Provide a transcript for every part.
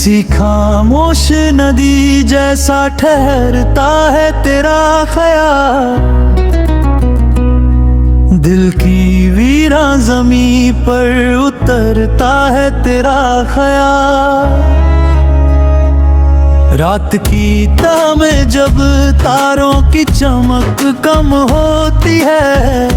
किसी खामोश नदी जैसा ठहरता है तेरा ख्याल, दिल की वीरा जमी पर उतरता है तेरा ख्याल। रात की ताह में जब तारों की चमक कम होती है,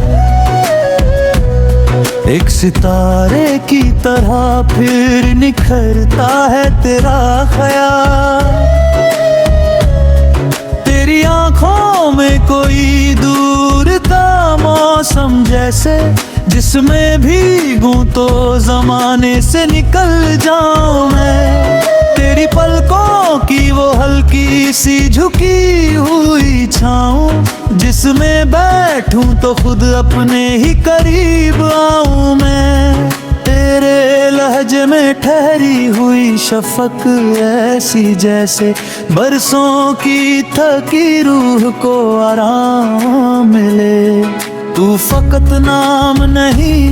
एक सितारे की तरह फिर निखरता है तेरा ख्याल। तेरी आंखों में कोई दूर का मौसम जैसे, जिसमें भीगूं तो जमाने से निकल जाऊं मैं। तेरी पलकों की वो हल्की सी झुकी हुई छाऊं, जिसमें बैठूं तो खुद अपने ही करीब आऊं मैं। तेरे लहजे में ठहरी हुई शफक ऐसी जैसे बरसों की थकी रूह को आराम मिले। तू फकत नाम नहीं,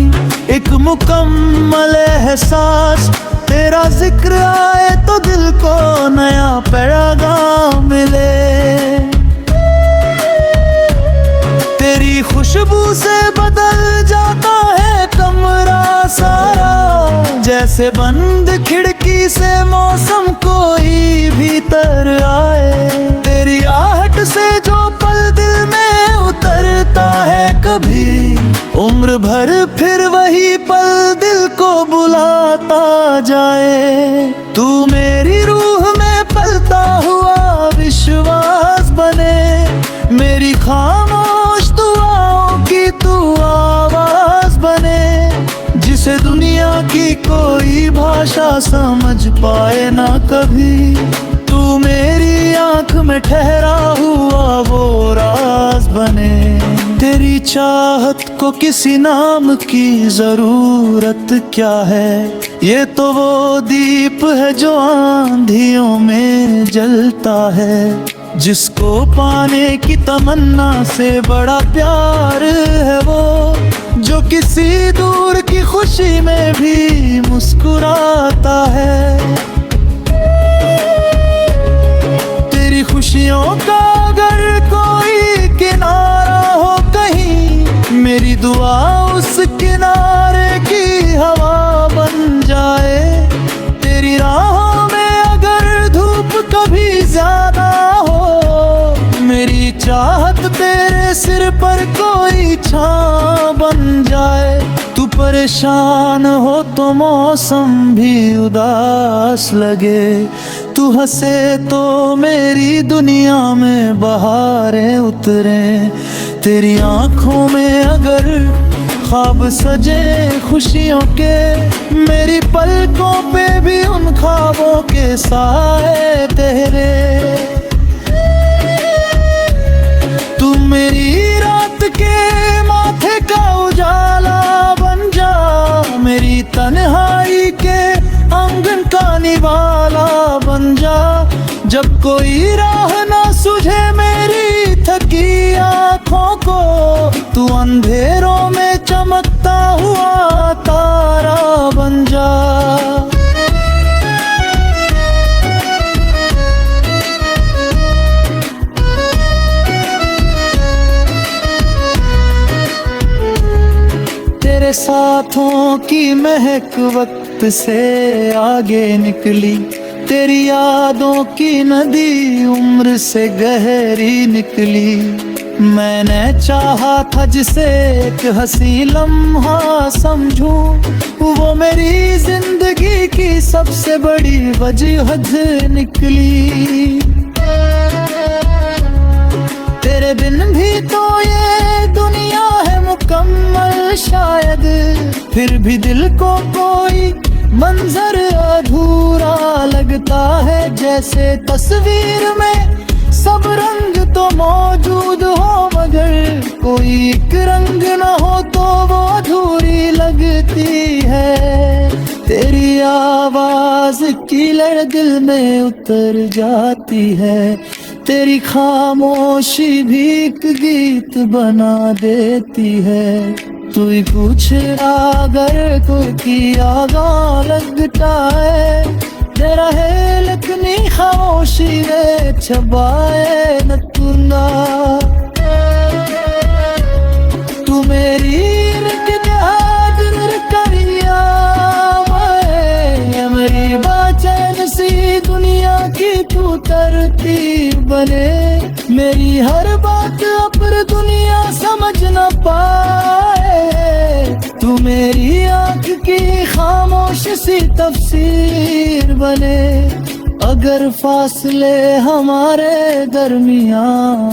एक मुकम्मल एहसास, तेरा जिक्र आए तो दिल को नया पैगाम मिले। तेरी खुशबू से बदल जाता है कमरा सारा, जैसे बंद खिड़की से मौसम कोई भीतर आए। तेरी आहट से जो पल दिल में उतरता है कभी, उम्र भर फिर वही पल दिल को बुलाता जाए। तू मेरी रूह में पलता हुआ विश्वास बने, मेरी खामोश दुआओं की तू आवाज बने, जिसे दुनिया की कोई भाषा समझ पाए ना कभी। तू मेरी आंख में ठहरा हुआ वो राज बने। तेरी चाहत को किसी नाम की जरूरत क्या है, ये तो वो दीप है जो आंधियों में जलता है, जिसको पाने की तमन्ना से बड़ा प्यार है वो, जो किसी दूर की खुशी में भी मुस्कुराता है। तेरी खुशियों का अगर कोई किनारा हो कहीं, मेरी दुआ उस किनारे की हवा बन जाए। तेरी राहों में अगर धूप कभी ज्यादा हो, मेरी चाहत तेरे सिर पर कोई छां बन जाए। तू परेशान हो तो मौसम भी उदास लगे, तू हंसे तो मेरी दुनिया में बहारें उतरे। तेरी आंखों में अगर ख्वाब सजे खुशियों के, मेरी पलकों पे भी उन ख्वाबों के साए तेरे। तू मेरी रात के माथे का उजाला बन जा, मेरी तन्हाई के आंगन का निवाला बन जा। जब कोई राह ना सूझे मेरी थकी आँखों को, तू अंधेरों में चमकता हुआ तारा बन जा। तेरे साथों की महक वक्त से आगे निकली, तेरी यादों की नदी उम्र से गहरी निकली। मैंने चाहा था जिसे एक हंसी लम्हा समझूं, वो मेरी जिंदगी की सबसे बड़ी वजह निकली। तेरे बिन भी तो ये दुनिया है मुकम्मल शायद, फिर भी दिल को कोई मंजर अधूरा लगता है। जैसे तस्वीर में सब रंग तो मौजूद हो, मगर कोई एक रंग न हो तो वो अधूरी लगती है। तेरी आवाज की लड़ दिल में उतर जाती है, तेरी खामोशी भी एक गीत बना देती है। तू ही पूछ अगर कोई आगा लगता है, तेरा है लेकिन खामोशी रे छबाए न तूंगा तू मेरी मेरी बाचैन सी दुनिया की तू तरतीब बने मेरी हर बात अपर दुनिया समझ न पाए तू मेरी आँख की खामोश सी तफसीर बने अगर फासले हमारे दरमियां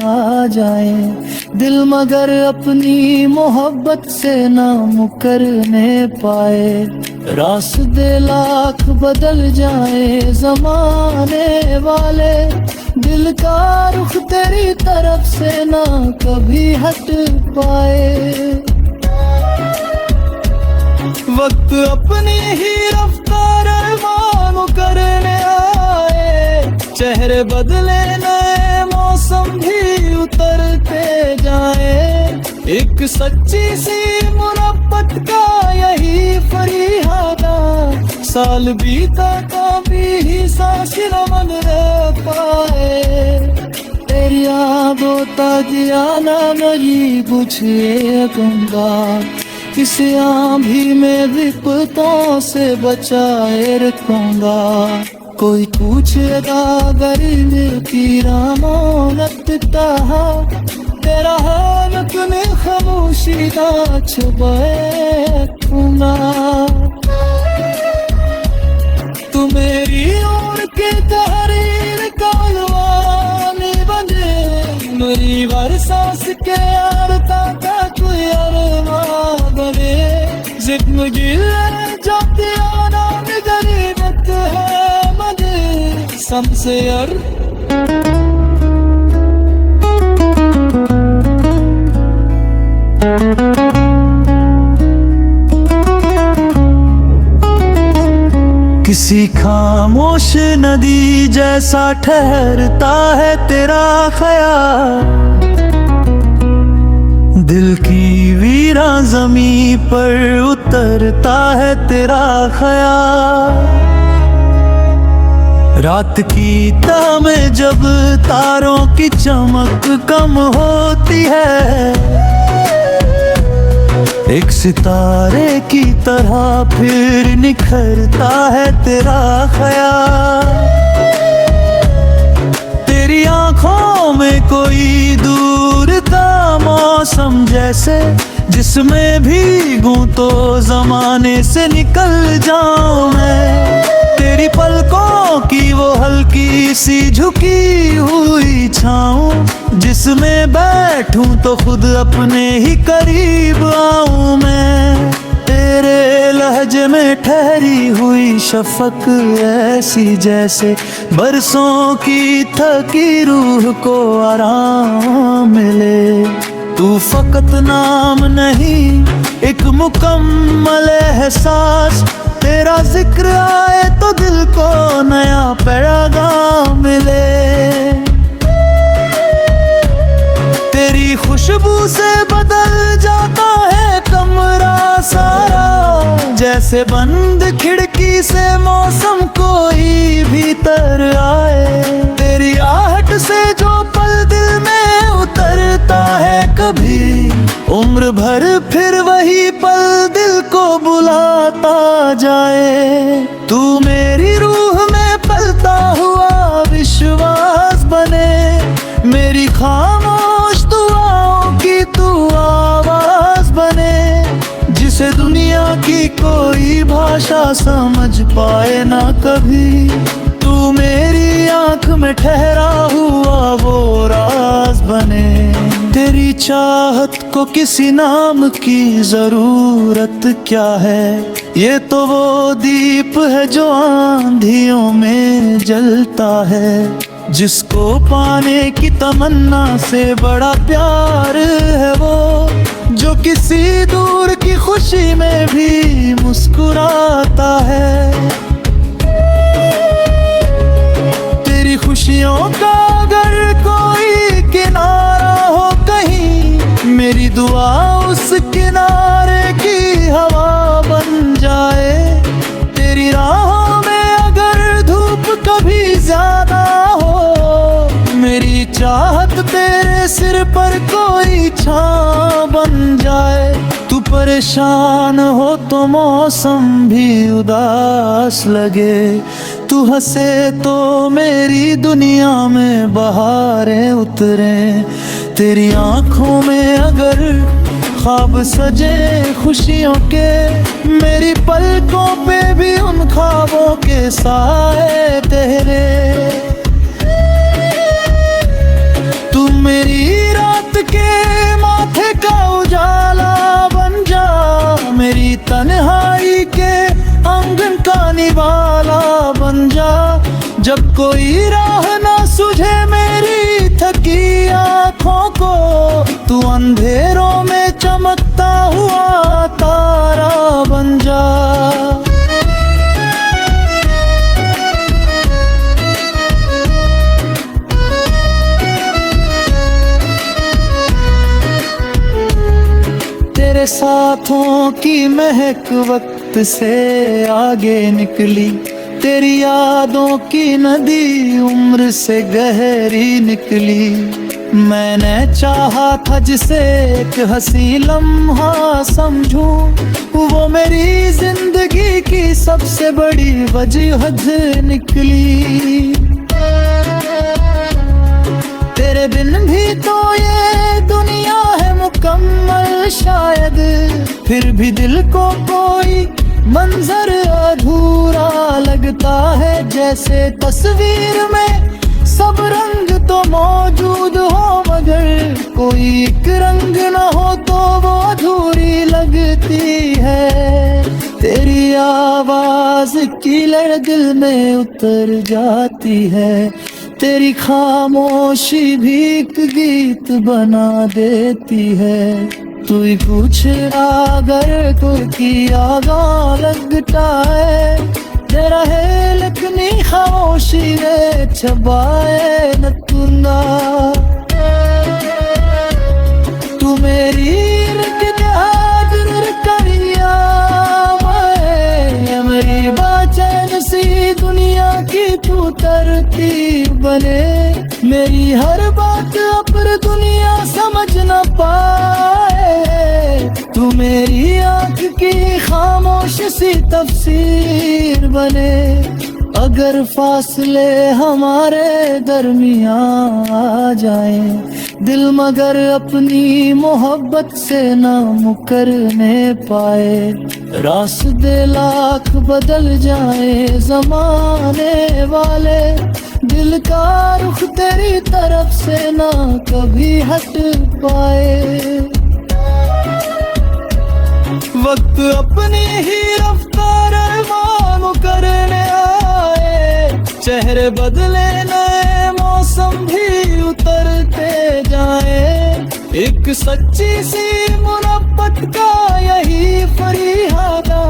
आ जाए दिल मगर अपनी मोहब्बत से ना मुकरने पाए रास्ते लाख बदल जाए जमाने वाले दिल का रुख तेरी तरफ से ना कभी हट पाए वक्त अपनी ही रफ्तार मानो करने आए चेहरे बदले नए मौसम भी उतरते जाए एक सच्ची सी मुहब्बत का यही फरियादा साल बीता कभी सांस न मन रह पाए तेरी आबोता जियाना नहीं पूछे गंगा इस आंधी में विपतों से बचाए रखूंगा कोई पूछेगा गरीब की रामोनत कहा तेरा हाल तूने खामोशी का छुपाए रखूंगा तू मेरी ओर के तहरीर का अलवानी बने मेरी हर सांस के आरता का कोई अरवा बने जिंदगी जाती आना गरीबत है मने सबसे किसी खामोश नदी जैसा ठहरता है तेरा ख्याल दिल की वीरा जमी पर उतरता है तेरा ख्याल रात की ताह में जब तारों की चमक कम होती है एक सितारे की तरह फिर निखरता है तेरा ख्याल तेरी आंखों में कोई दूर का मौसम जैसे जिसमें भीगूं तो जमाने से निकल जाऊं मैं तेरी पलकों की वो हल्की सी झुकी हुई छाऊं जिसमें बैठूं तो खुद अपने ही करीब आऊं मैं तेरे लहजे में ठहरी हुई शफक ऐसी जैसे बरसों की थकी रूह को आराम मिले तू फकत नाम नहीं एक मुकम्मल एहसास तेरा जिक्र आए तो दिल को नया पैगाम मिले तेरी खुशबू से बदल जाता है कमरा सारा जैसे बंद खिड़की से मौसम कोई भीतर आए तेरी आहट से जो पल दिल में उतरता है कभी उम्र भर फिर वही पल दिल को बुलाता जाए तू मेरी रूह में पलता हुआ विश्वास बने मेरी खामोश दुआओं की तू आवाज बने जिसे दुनिया की कोई भाषा समझ पाए ना कभी तू मेरी आंख में ठहरा हुआ वो राज बने तेरी चाहत को किसी नाम की जरूरत क्या है ये तो वो दीप है जो आंधियों में जलता है जिसको पाने की तमन्ना से बड़ा प्यार है वो जो किसी दूर की खुशी में भी मुस्कुराता है तेरी खुशियों का अगर कोई किनारा हो कहीं मेरी दुआ उस किनारे की हवा बन जाए तेरी राहों में अगर चाहत तेरे सिर पर कोई छां बन जाए। तू परेशान हो तो मौसम भी उदास लगे, तू हंसे तो मेरी दुनिया में बहारें उतरे। तेरी आंखों में अगर ख्वाब सजे खुशियों के, मेरी पलकों पे भी उन ख्वाबों के साए तेरे। तू मेरी रात के माथे का उजाला बन जा, मेरी तन्हाई के आंगन का निवाला बन जा। जब कोई राह ना सूझे मेरी थकी आँखों को, तू अंधेरों में चमकता हुआ तारा बन जा। तेरे साथों की महक वक्त से आगे निकली, तेरी यादों की नदी उम्र से गहरी निकली। मैंने चाहा था जिसे एक हंसी लम्हा समझूं, वो मेरी जिंदगी की सबसे बड़ी वजह निकली। तेरे बिन भी तो ये दुनिया है मुकम्मल शायद, फिर भी दिल को कोई मंजर अधूरा लगता है। जैसे तस्वीर में सब रंग तो मौजूद हो, मगर कोई एक रंग न हो तो वो अधूरी लगती है। तेरी आवाज की लड़ दिल में उतर जाती है, तेरी खामोशी भी एक गीत बना देती है। तू ही पूछ अगर कोई आगा लगता है, तेरा है लखनी खामोशी रे छबाए न तुंगा। तू मेरी करिया मेरी बाचैन सी दुनिया की तू तरतीब बने। मेरी हर बात अपर दुनिया समझ न पाए, तू मेरी आँख की खामोश सी तफसीर बने। अगर फासले हमारे दरमियां आ जाए, दिल मगर अपनी मोहब्बत से ना मुकरने पाए। रास्ते लाख बदल जाए ज़माने वाले, दिल का रुख तेरी तरफ से ना कभी हट पाए। वक्त अपनी ही रफ्तार मानो करने आए, चेहरे बदले नए मौसम भी उतरते जाए। एक सच्ची सी मोहब्बत का यही फरियादा,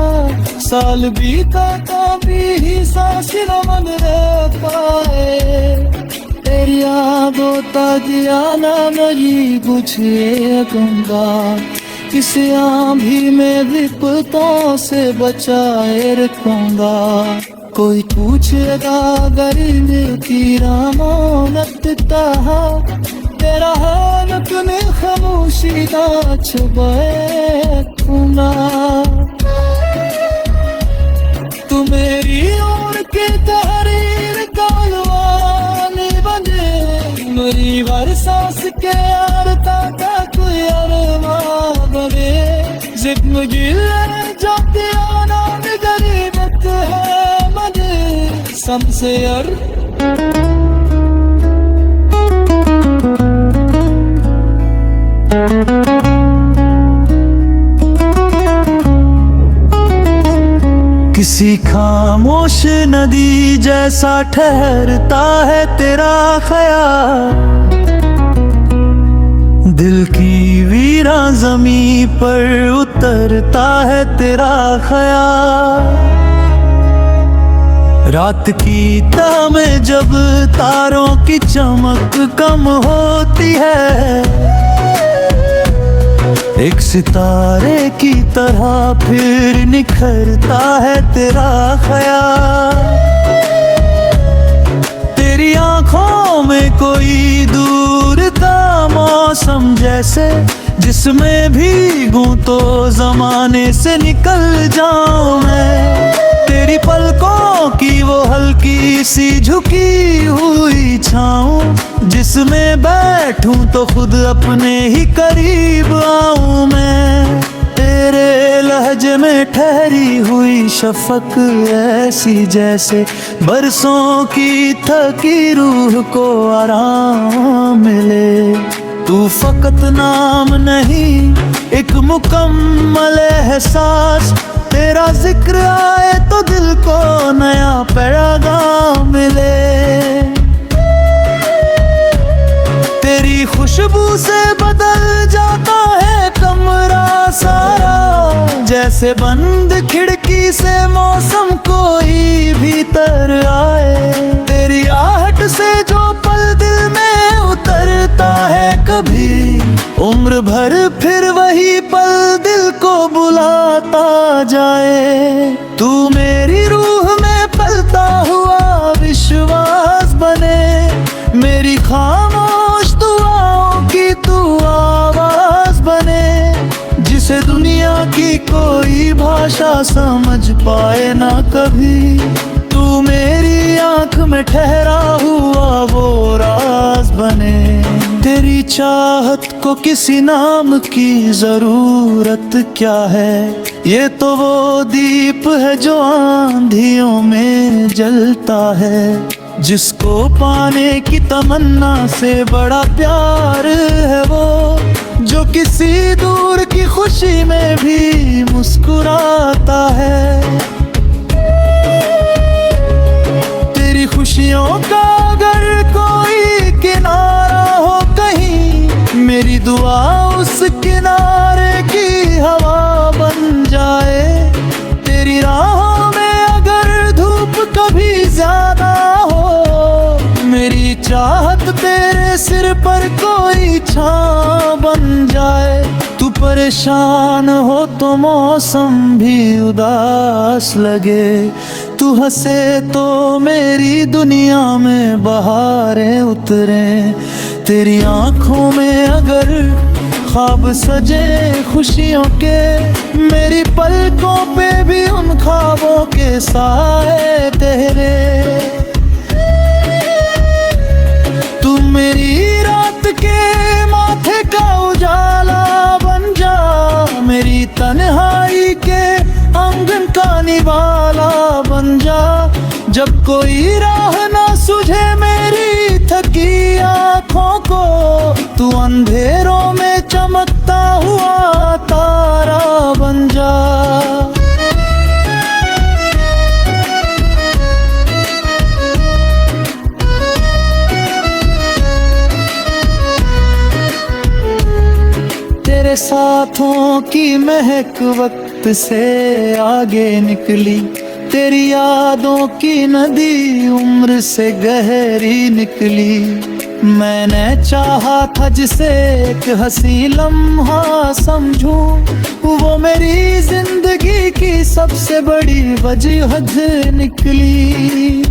साल बीता कभी ही सांस न मन रह पाए। तेरी यादों ताजियाना मेरी पूछिए गंगा, किस आंधी में विपतों से बचाए रखूंगा। कोई पूछेगा गरीब की रामानत ताहा, तेरा हालत में खामोशी ना छुपाए रखूंगा। तू मेरी उम्र के तहरीर कालवान बने, मेरी हर सांस के आरता का कोई अरमान बने। जिंदगी ले जाते आना गरीबत है मजे सबसे किसी खामोश नदी जैसा ठहरता है तेरा ख्याल, दिल की वीरा ज़मीं पर उतरता है तेरा ख्याल। रात की ताह में जब तारों की चमक कम होती है, एक सितारे की तरह फिर निखरता है तेरा ख्याल। तेरी आंखों में कोई दूर जैसे, जिसमें भीगूं तो जमाने से निकल जाऊं मैं। तेरी पलकों की वो हल्की सी झुकी हुई छाऊं, जिसमें बैठूं तो खुद अपने ही करीब आऊं मैं। तेरे लहजे में ठहरी हुई शफक ऐसी जैसे बरसों की थकी रूह को आराम मिले। तू फकत नाम नहीं, एक मुकम्मल एहसास। तेरा जिक्र आए तो दिल को नया पैगाम मिले। तेरी खुशबू से बदल जाता है कमरा सारा, जैसे बंद खिड़की से मौसम कोई भीतर आए। तेरी आहट से जो पल दिल में उतरता है कभी, उम्र भर फिर वही पल दिल को बुलाता जाए। तू मेरी रूह में पलता हुआ विश्वास बने, मेरी खामोश दुआओं की तू आवाज बने, जिसे दुनिया की कोई भाषा समझ पाए ना कभी। तू मेरी आंख में ठहरा हुआ वो राज बने। तेरी चाहत को किसी नाम की जरूरत क्या है, ये तो वो दीप है जो आंधियों में जलता है, जिसको पाने की तमन्ना से बड़ा प्यार है वो, जो किसी दूर की खुशी में भी मुस्कुराता है। तेरी खुशियों का अगर कोई किनारा हो कहीं, मेरी दुआ उस किनारे की हवा बन जाए। तेरी राहों में अगर धूप कभी ज्यादा हो, मेरी चाहत तेरे सिर पर कोई छां बन जाए। तू परेशान हो तो मौसम भी उदास लगे, तू हंसे तो मेरी दुनिया में बहारें उतरे। तेरी आंखों में अगर ख्वाब सजे खुशियों के, मेरी पलकों पे भी उन ख्वाबों के साए तेरे। तू मेरी रात के माथे का उजाला बन जा, मेरी तन्हाई के आंगन का निवाला बन जा। जब कोई राह ना सूझे मेरी थकी आँखों को, तू अंधेरों में चमकता हुआ तारा बन जा। तेरे साथों की महक वक्त से आगे निकली, तेरी यादों की नदी उम्र से गहरी निकली। मैंने चाहा था जिसे एक हंसी लम्हा समझूं, वो मेरी जिंदगी की सबसे बड़ी वजह निकली।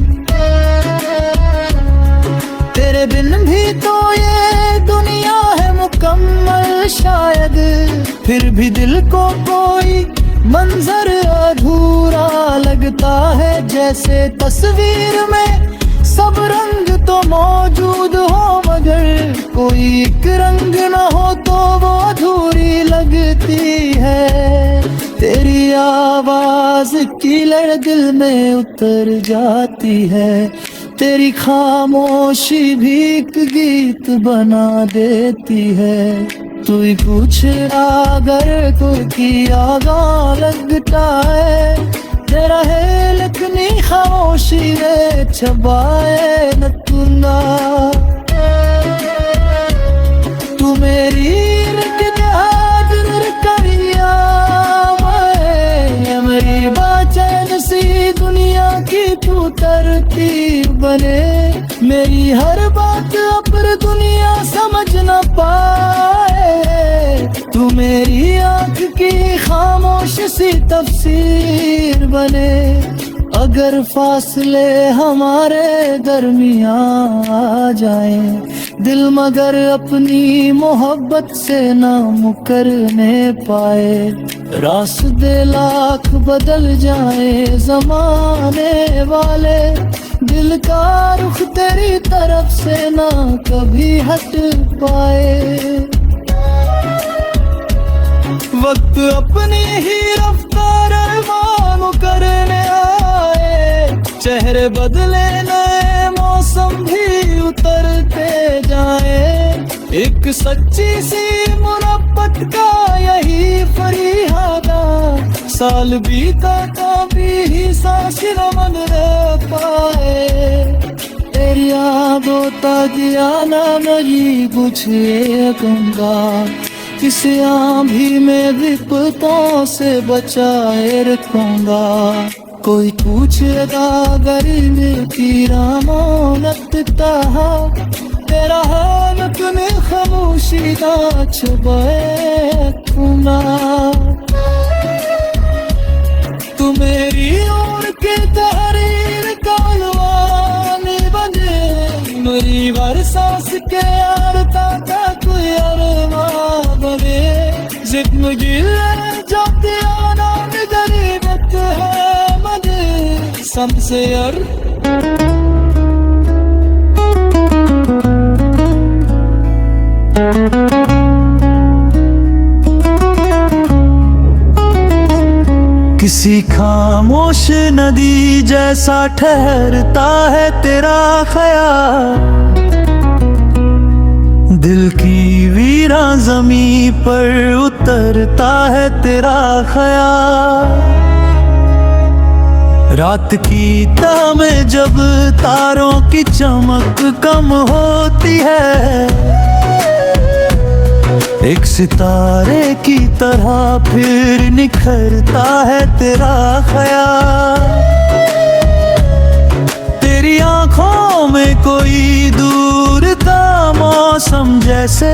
तेरे बिन भी तो ये दुनिया है मुकम्मल शायद, फिर भी दिल को कोई मंजर अधूरा लगता है। जैसे तस्वीर में सब रंग तो मौजूद हो, मगर कोई एक रंग न हो तो वो अधूरी लगती है। तेरी आवाज की लड़ दिल में उतर जाती है, तेरी खामोशी भी एक गीत बना देती है। तू ही पूछ अगर कोई आगा लगता है, तेरा है लखनी खामोशी रे छबाए न तुंगा। तू मेरी करिया मेरी बाचैन सी दुनिया की तू तरतीब बने। मेरी हर बात अपर दुनिया समझ न पाए, तू मेरी आँख की खामोश सी तफसीर बने। अगर फासले हमारे दरमियां आ जाएं, दिल मगर अपनी मोहब्बत से ना मुकरने पाए। रास्ते लाख बदल जाए ज़माने वाले, दिल का रुख तेरी तरफ से ना कभी हट पाए। वक्त अपनी ही रफ्तार मानो करने आए, चेहरे बदले नए मौसम भी उतरते जाए। एक सच्ची सी मोहब्बत का यही फरियादा, साल बीता कभी ही सांस न मन रह पाए। तेरी यादों ताजिया ना मेरी बुझे गंगा, किस आंधी में विपतों से बचाए रखूंगा। कोई पूछेगा गरीबी की रामानत कहा, तेरा हाल तूने खामोशी ना छुपाए रखूंगा। तू मेरी उम्र के तहरीर का अलवानी बने, मेरी हर सांस के यारता का कोई अरमान बने। जिंदगी ले जाती आना गरीबत है मजे सबसे यार। किसी खामोश नदी जैसा ठहरता है तेरा ख्याल, दिल की वीरा ज़मीं पर उतरता है तेरा ख्याल। रात की ताह में जब तारों की चमक कम होती है, एक सितारे की तरह फिर निखरता है तेरा ख्याल। तेरी आंखों में कोई दूर का मौसम जैसे,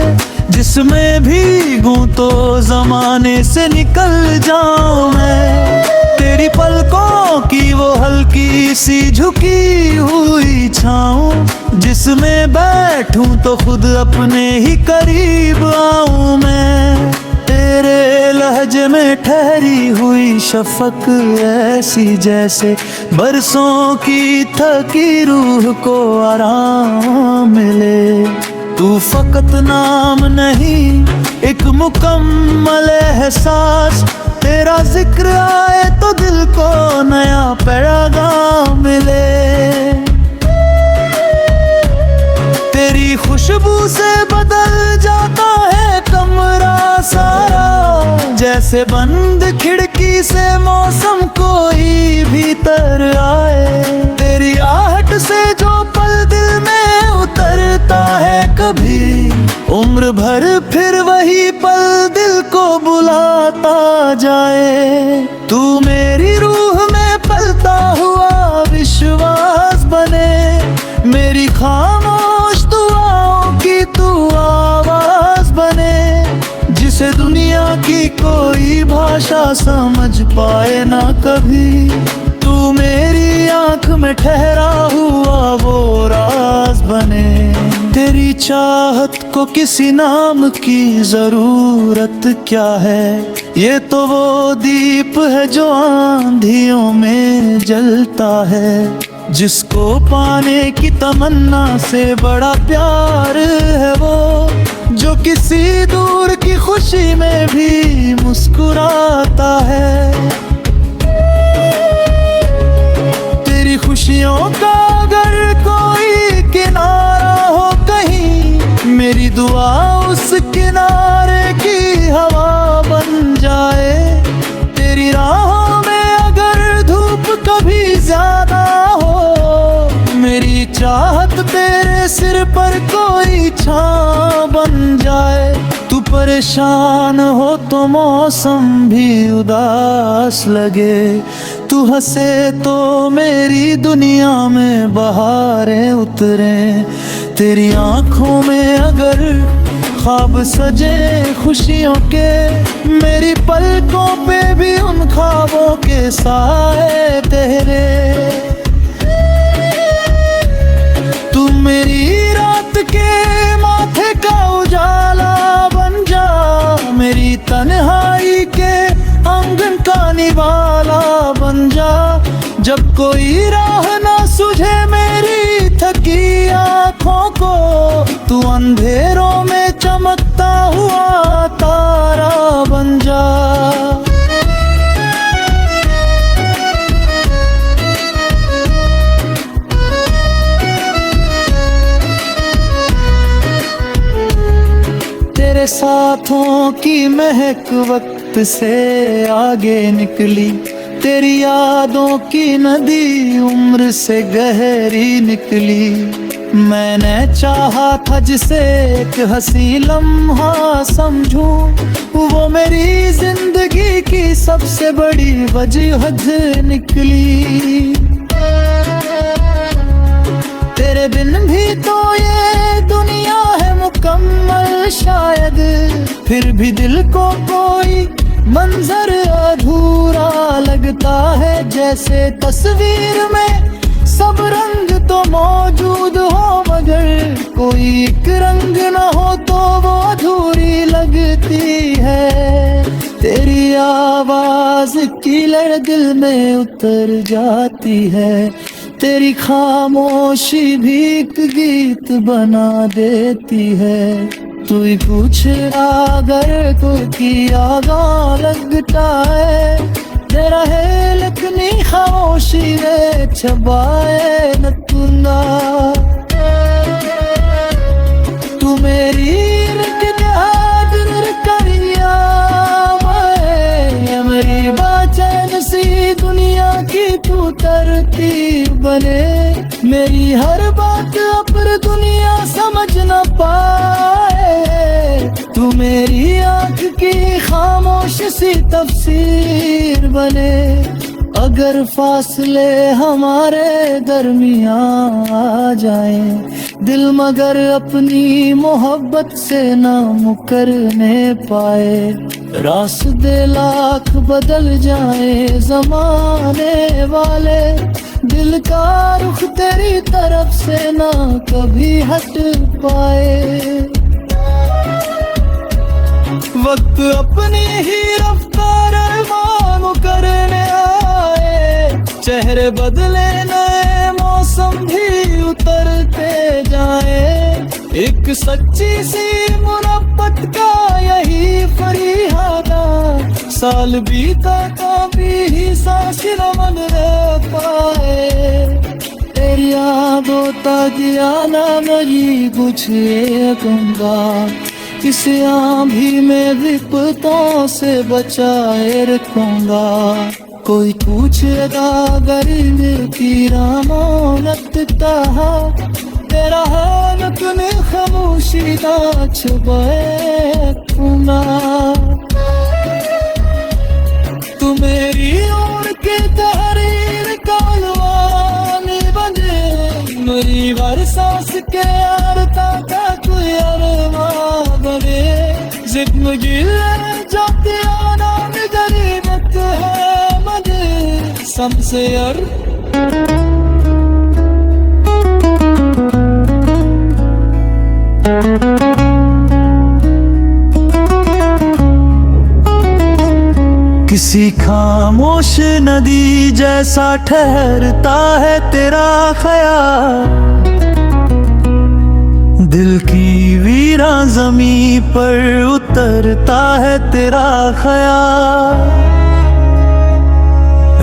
जिसमें भीगूं तो ज़माने से निकल जाऊं मैं। तेरी पलकों की वो हल्की सी झुकी हुई छाऊं, जिसमें बैठूं तो खुद अपने ही करीब आऊं मैं। तेरे लहजे में ठहरी हुई शफक ऐसी जैसे, बरसों की थकी रूह को आराम मिले। तू फकत नाम नहीं एक मुकम्मल एहसास, तेरा जिक्र आए तो दिल को नया पैगाम मिले। तेरी खुशबू से बदल जाता है कमरा सारा, जैसे बंद खिड़की से मौसम कोई भीतर आए। तेरी आहट से जो पल दिल में उतरता है कभी, उम्र भर फिर वही पल दिल को बुलाता जाए। तू मेरी रूह में पलता हुआ विश्वास बने, मेरी खामोश दुआओं की तू आवाज बने। जिसे दुनिया की कोई भाषा समझ पाए ना कभी, तू मेरी आंख में ठहरा हुआ वो राज बने। तेरी चाहत को किसी नाम की जरूरत क्या है, ये तो वो दीप है जो आंधियों में जलता है। जिसको पाने की तमन्ना से बड़ा प्यार है वो, जो किसी दूर की खुशी में भी मुस्कुराता है। तेरी खुशियों का अगर कोई किनारा हो कहीं, मेरी दुआ उस किनारे की हवा बन जाए। तेरी राहों में अगर धूप कभी ज्यादा हो, मेरी चाहत तेरे सिर पर कोई छां बन जाए। तू परेशान हो तो मौसम भी उदास लगे, तू हंसे तो मेरी दुनिया में बहारें उतरे। तेरी आंखों में अगर ख्वाब सजे खुशियों के, मेरी पलकों पे भी उन ख्वाबों के साए तेरे। तू मेरी रात के कोई राह ना सूझे मेरी थकी आँखों को, तू अंधेरों में चमकता हुआ तारा बन जा। तेरे साथों की महक वक्त से आगे निकली, तेरी यादों की नदी उम्र से गहरी निकली। मैंने चाहा था जिसे एक हंसी लम्हा समझूं, वो मेरी जिंदगी की सबसे बड़ी वजह निकली। तेरे बिन भी तो ये दुनिया है मुकम्मल शायद, फिर भी दिल को कोई मंजर अधूरा लगता है। जैसे तस्वीर में सब रंग तो मौजूद हो, मगर कोई एक रंग न हो तो वो अधूरी लगती है। तेरी आवाज की लड़ दिल में उतर जाती है, तेरी खामोशी भी एक गीत बना देती है। तू ही पूछ अगर कोई आगा लगता है, तेरा है लखनी खामोशी में छबाए न तुना। तू मेरी करिया मेरी बाचैन सी दुनिया की तू तरतीब बने। मेरी हर बात पर दुनिया समझ न पाए, तू मेरी आँख की खामोश सी तफसीर बने। अगर फासले हमारे दरमियां आ जाए, दिल मगर अपनी मोहब्बत से ना मुकरने पाए। रास्ते लाख बदल जाए जमाने वाले, दिल का रुख तेरी तरफ से ना कभी हट पाए। वक्त अपनी ही रफ्तार मानो करने आए, चेहरे बदले नए मौसम भी उतरते जाए। एक सच्ची सी मुहब्बत का यही फरियादा, साल बीता कभी सांस रमन रह पाए। तेरी यादों ताजियाना मरी पूछे गंगा, इस आंधी में विपतों से बचाए रखूंगा। कोई पूछेगा गरीब की रामोनत कहा, तेरा हाल तूने खामोशी ना छुपाए रखूंगा। तू मेरी ओर के तहरीर का अलवानी बने, मेरी हर सांस के आरता का कोई अरमान बने। जिंदगी ले जाती आना में गरीबत है मजे सबसे यार। किसी खामोश नदी जैसा ठहरता है तेरा ख्याल, दिल की वीरा ज़मीं पर उतरता है तेरा ख्याल।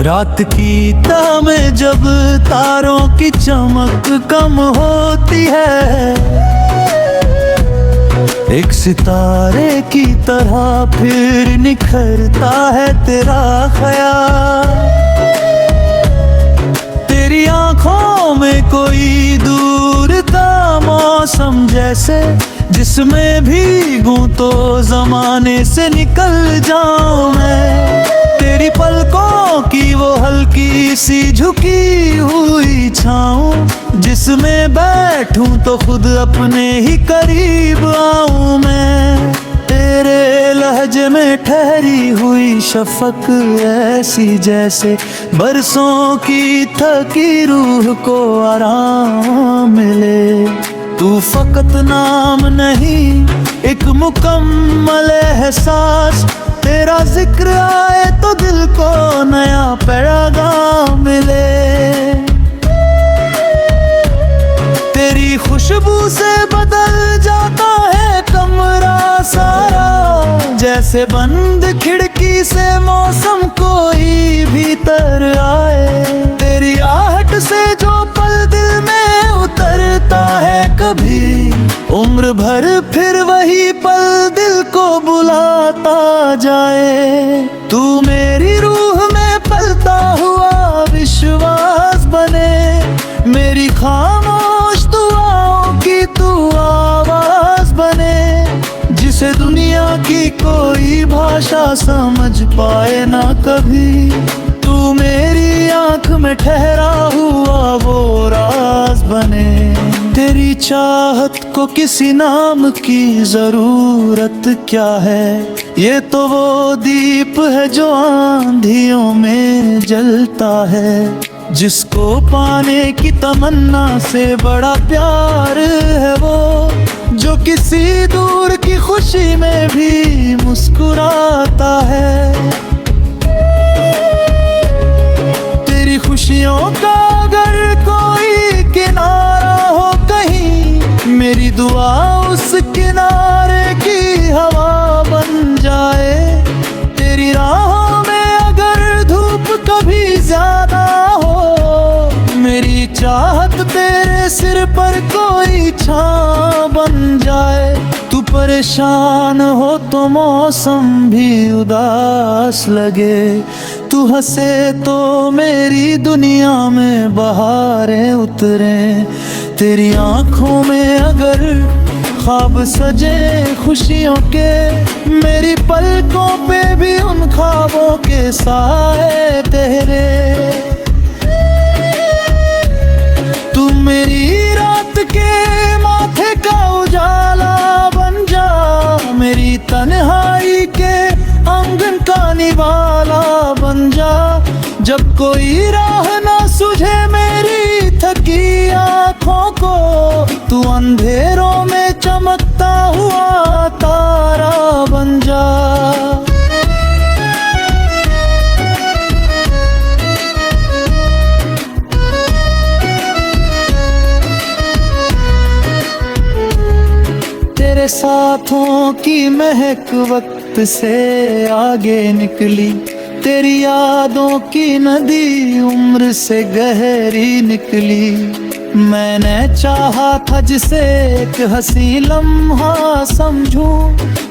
रात की ताह में जब तारों की चमक कम होती है, एक सितारे की तरह फिर निखरता है तेरा ख्याल। तेरी आंखों में कोई दूर का मौसम जैसे, जिसमें भीगूं तो जमाने से निकल जाऊं मैं। तेरी पलकों की वो हल्की सी झुकी हुई छाऊं, जिसमें बैठूं तो खुद अपने ही करीब आऊं मैं। तेरे लहजे में ठहरी हुई शफक ऐसी जैसे, बरसों की थकी रूह को आराम मिले। तू फकत नाम नहीं, एक मुकम्मल एहसास, तेरा जिक्र आए तो दिल को नया पैगाम मिले। तेरी खुशबू से बदल जाता है कमरा सारा, जैसे बंद खिड़की से मौसम कोई भीतर आए। तेरी आहट से जो पल दिल में उतरता है कभी, उम्र भर फिर वही पल दिल को बुलाता जाए। तू मेरी रूह में पलता हुआ विश्वास बने, मेरी खामोश दुआओं की तू आवाज बने, जिसे दुनिया की कोई भाषा समझ पाए ना कभी। तू मेरी आंख में ठहरा हुआ वो राज बने। तेरी चाहत को किसी नाम की जरूरत क्या है, ये तो वो दीप है जो आंधियों में जलता है, जिसको पाने की तमन्ना से बड़ा प्यार है वो, जो किसी दूर की खुशी में भी मुस्कुराता है। तेरी खुशियों का अगर कोई किनारा हो कहीं, मेरी दुआ उस किनारे की हवा बन जाए। तेरी राहों में अगर धूप कभी ज्यादा हो, मेरी चाहत तेरे सिर पर कोई छां बन जाए। तू परेशान हो तो मौसम भी उदास लगे, तू हंसे तो मेरी दुनिया में बहारें उतरे। तेरी आंखों में अगर ख्वाब सजे खुशियों के, मेरी पलकों पे भी उन ख्वाबों के साए तेरे। तू मेरी रात के माथे का उजाला बन जा, मेरी तन्हाई के आंगन का निवाला बन जा। जब कोई राह ना सूझे मेरी थकी आँखों को, तू अंधेरों में चमकता हुआ तारा बन जा। तेरे साथों की महक वक्त से आगे निकली, तेरी यादों की नदी उम्र से गहरी निकली। मैंने चाहा था जिसे एक हंसी लम्हा समझूं,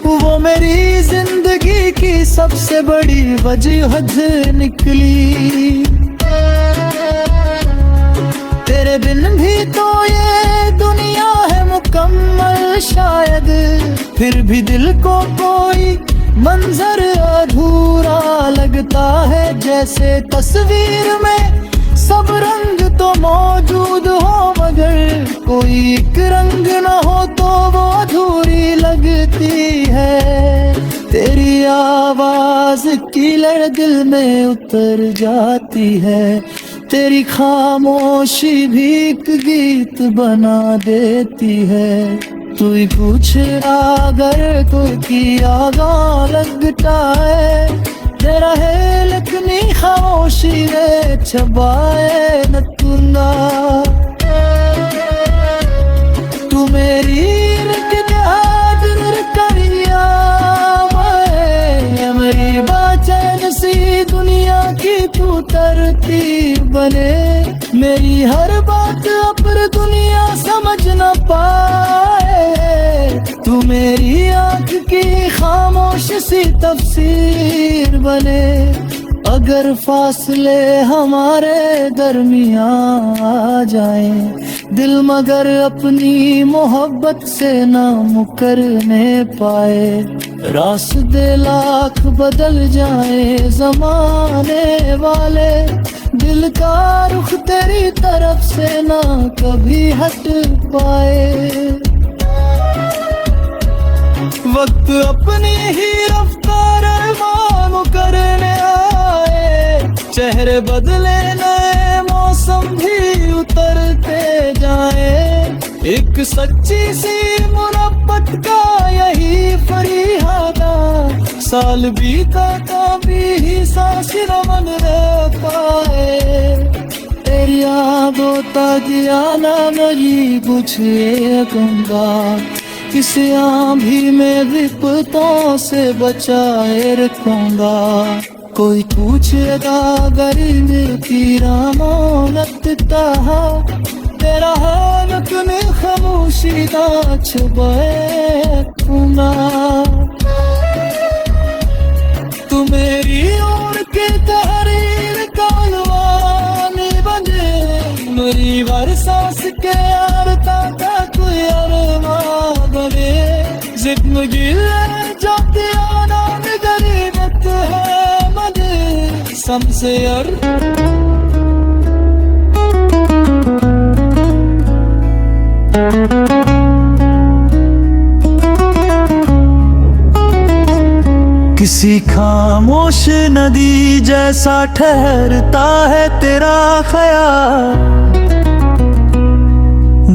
वो मेरी जिंदगी की सबसे बड़ी वजह निकली। तेरे बिन भी तो ये दुनिया है मुकम्मल शायद, फिर भी दिल को कोई मंजर अधूरा लगता है। जैसे तस्वीर में सब रंग तो मौजूद हो, मगर कोई एक रंग न हो तो वो अधूरी लगती है। तेरी आवाज की लड़ दिल में उतर जाती है, तेरी खामोशी भी एक गीत बना देती है। तू ही पूछ अगर कोई की आगा लगता है, तेरा है लखनी खामोशी रे छबाए न तुंगा। तू मेरी मेरी बाचैन सी दुनिया की तू तरतीब बने, मेरी हर बात अपर दुनिया समझ न पाए। तू मेरी आँख की खामोश सी तफसीर बने, अगर फासले हमारे दरमियां आ जाएं, दिल मगर अपनी मोहब्बत से ना मुकरने पाए। रास्ते लाख बदल जाए जमाने वाले, दिल का रुख तेरी तरफ से ना कभी हट पाए। वक्त अपनी ही रफ्तार मालूम करने आए, चेहरे बदले नए मौसम भी उतरते जाए। एक सच्ची सी मोहब्बत का यही फरियादा साल बीता कभी सांस न मन रहता है, तेरी यादों ताजिया ना मेरी बुझे गंगा, किस आंधी में विपतों से बचाए रखूंगा। कोई पूछेगा गरीब की रामोनत कहा, तेरा हाल तूने खामोशी ना छुपाए रखूंगा। तू मेरी ओर के तहरीर कालवानी बने, मेरी हर सांस के यारता का कोई अरमान बने। जिंदगी ले जाती आना गरीबत है मने सबसे किसी खामोश नदी जैसा ठहरता है तेरा ख्याल,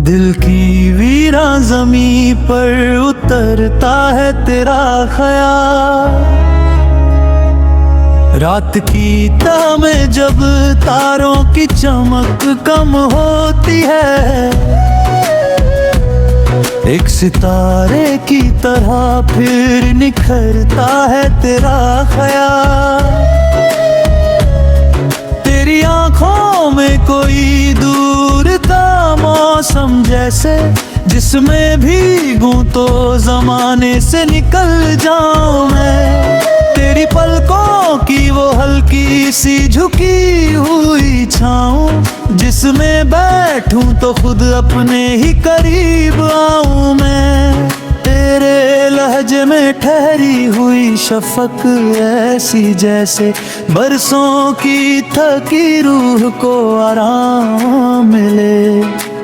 दिल की वीरा ज़मीं पर उतरता है तेरा ख्याल। रात की तह में जब तारों की चमक कम होती है, एक सितारे की तरह फिर निखरता है तेरा ख्याल। तेरी आंखों में कोई दूर का मौसम जैसे, जिसमें भीगूं तो जमाने से निकल जाऊं मैं। तेरी पलकों की वो हल्की सी झुकी हुई छाऊं, जिसमें बैठूं तो खुद अपने ही करीब आऊं मैं। तेरे लहजे में ठहरी हुई शफक ऐसी जैसे, बरसों की थकी रूह को आराम मिले।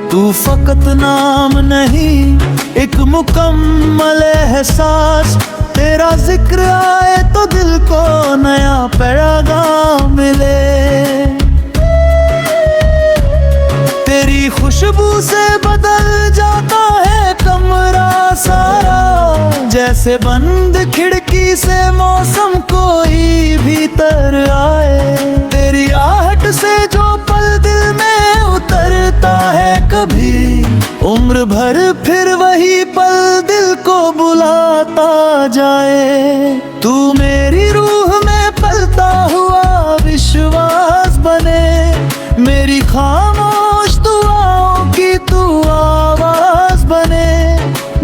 तू फकत नाम नहीं एक मुकम्मल एहसास, तेरा जिक्र आए तो दिल को नया पैगाम मिले। तेरी खुशबू से बदल जाता है कमरा सारा, जैसे बंद खिड़की से मौसम कोई भीतर आए। तेरी आहट से जो पल दिल में उतरता है कभी, उम्र भर फिर वही पल दिल को बुलाता जाए। तू मेरी रूह में पलता हुआ विश्वास बने, मेरी खामोश दुआओं की तू आवाज बने,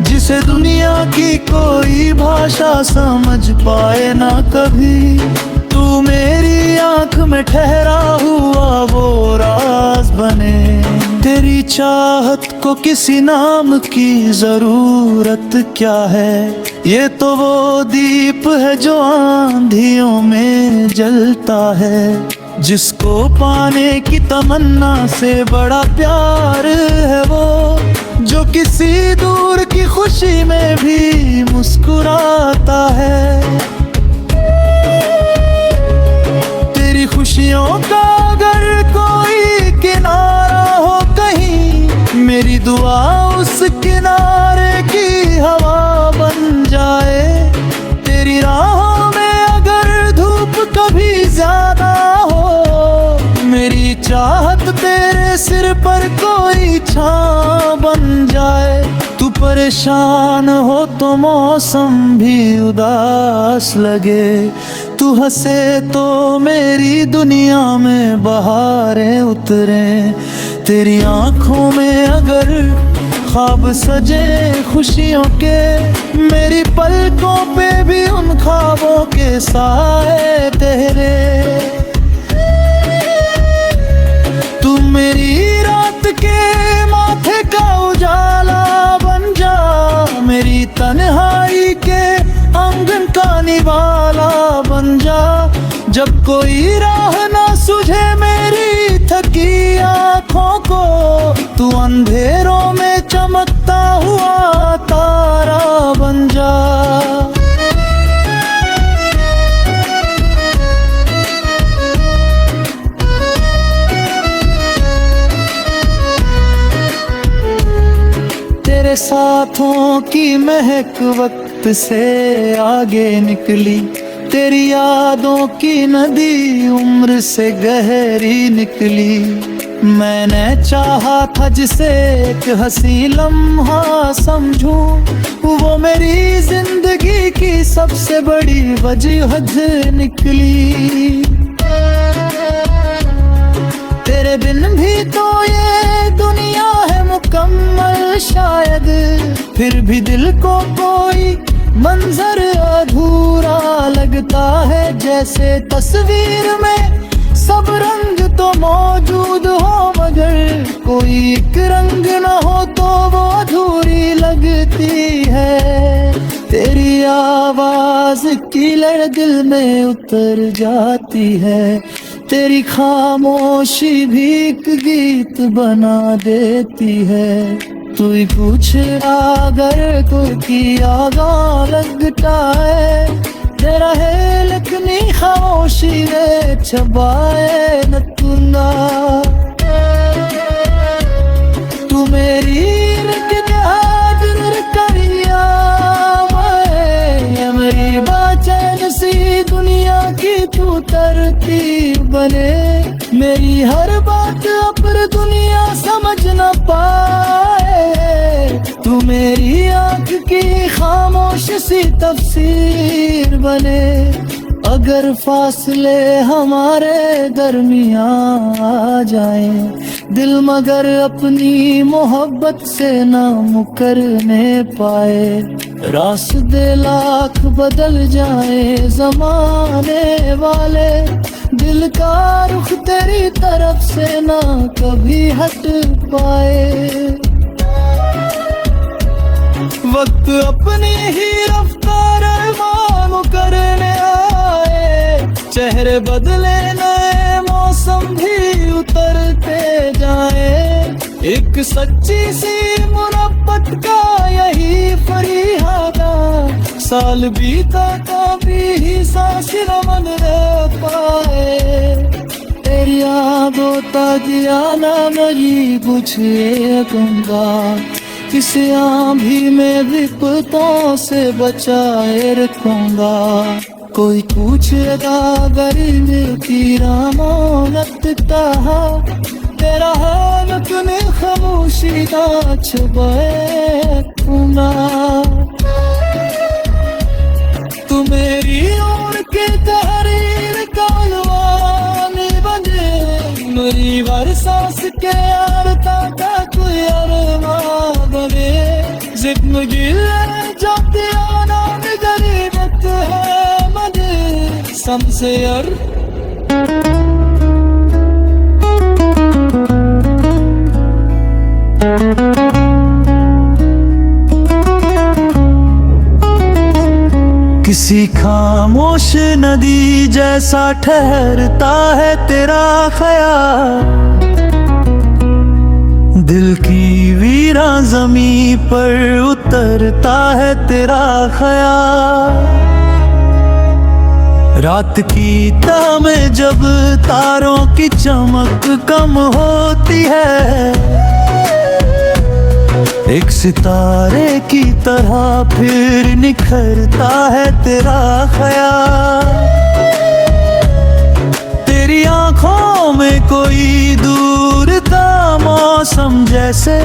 जिसे दुनिया की कोई भाषा समझ पाए ना कभी। तू मेरी आंख में ठहरा हुआ वो राज बने। तेरी चाहत को किसी नाम की जरूरत क्या है, ये तो वो दीप है जो आंधियों में जलता है, जिसको पाने की तमन्ना से बड़ा प्यार है वो, जो किसी दूर की खुशी में भी मुस्कुराता है। तेरी खुशियों का अगर कोई किनारा हो कहीं, मेरी दुआ उस किनारे की हवा बन जाए। तेरी राहों में अगर धूप कभी ज्यादा हो, मेरी चाहत तेरे सिर पर कोई छां बन जाए। तू परेशान हो तो मौसम भी उदास लगे, तू हंसे तो मेरी दुनिया में बहारें उतरे। तेरी आंखों में अगर ख्वाब सजे खुशियों के, मेरी पलकों पे भी उन ख्वाबों के साए तेरे। तू मेरी रात के माथे का उजाला बन जा, मेरी तन्हाई के आंगन का निवाला बन जा। जब कोई राह ना सूझे मेरी थकी आँखों को, तू अंधेरों में चमकता हुआ तारा बन जा। तेरे साथों की महक वक्त से आगे निकली, तेरी यादों की नदी उम्र से गहरी निकली। मैंने चाहा था जिसे एक हंसी लम्हा समझूं, वो मेरी जिंदगी की सबसे बड़ी वजह निकली। तेरे बिन भी तो ये दुनिया है मुकम्मल शायद, फिर भी दिल को कोई मंजर अधूरा लगता है। जैसे तस्वीर में सब रंग तो मौजूद हो, मगर कोई एक रंग न हो तो वो अधूरी लगती है। तेरी आवाज की लड़ दिल में उतर जाती है, तेरी खामोशी भी एक गीत बना देती है। तू ही पूछ अगर कोई आगा लगता है, तेरा है लखनी खामोशी रे छबाए न तुंगा। तू मेरी करिया मेरी बाचैन सी दुनिया की तू तरतीब बने। मेरी हर बात अपर दुनिया समझ न पाए, तू मेरी आँख की खामोश सी तफसीर बने। अगर फासले हमारे दरमियां आ जाए, दिल मगर अपनी मोहब्बत से ना मुकरने पाए। रास्ते लाख बदल जाए ज़माने वाले, दिल का रुख तेरी तरफ से ना कभी हट पाए। वक्त अपनी ही रफ्तार मानो करने आए, चेहरे बदले नए मौसम भी उतरते जाए। एक सच्ची सी मुरब्बत का यही फरियादा, साल बीता कभी ही सांस रमन रह पाए। तेरी यादों ताजियाना मरी बुझे गंगा, किस आंधी में विपतों से बचाए रखूंगा। कोई पूछेगा गरीब की रामानत कहा, तेरा हाल तूने खामोशी का छुपाए रखूंगा। तू मेरी उम्र के तहरीर का अलवान बने, मेरी हर सांस के आरता का कोई अरमान बने। जिंदगी जाते आना गरीबत है मजे समसेर। किसी खामोश नदी जैसा ठहरता है तेरा ख्याल, दिल की वीरा ज़मीं पर उतरता है तेरा ख्याल। रात की ताह में जब तारों की चमक कम होती है, एक सितारे की तरह फिर निखरता है तेरा ख्याल। तेरी आंखों में कोई दूर का मौसम जैसे,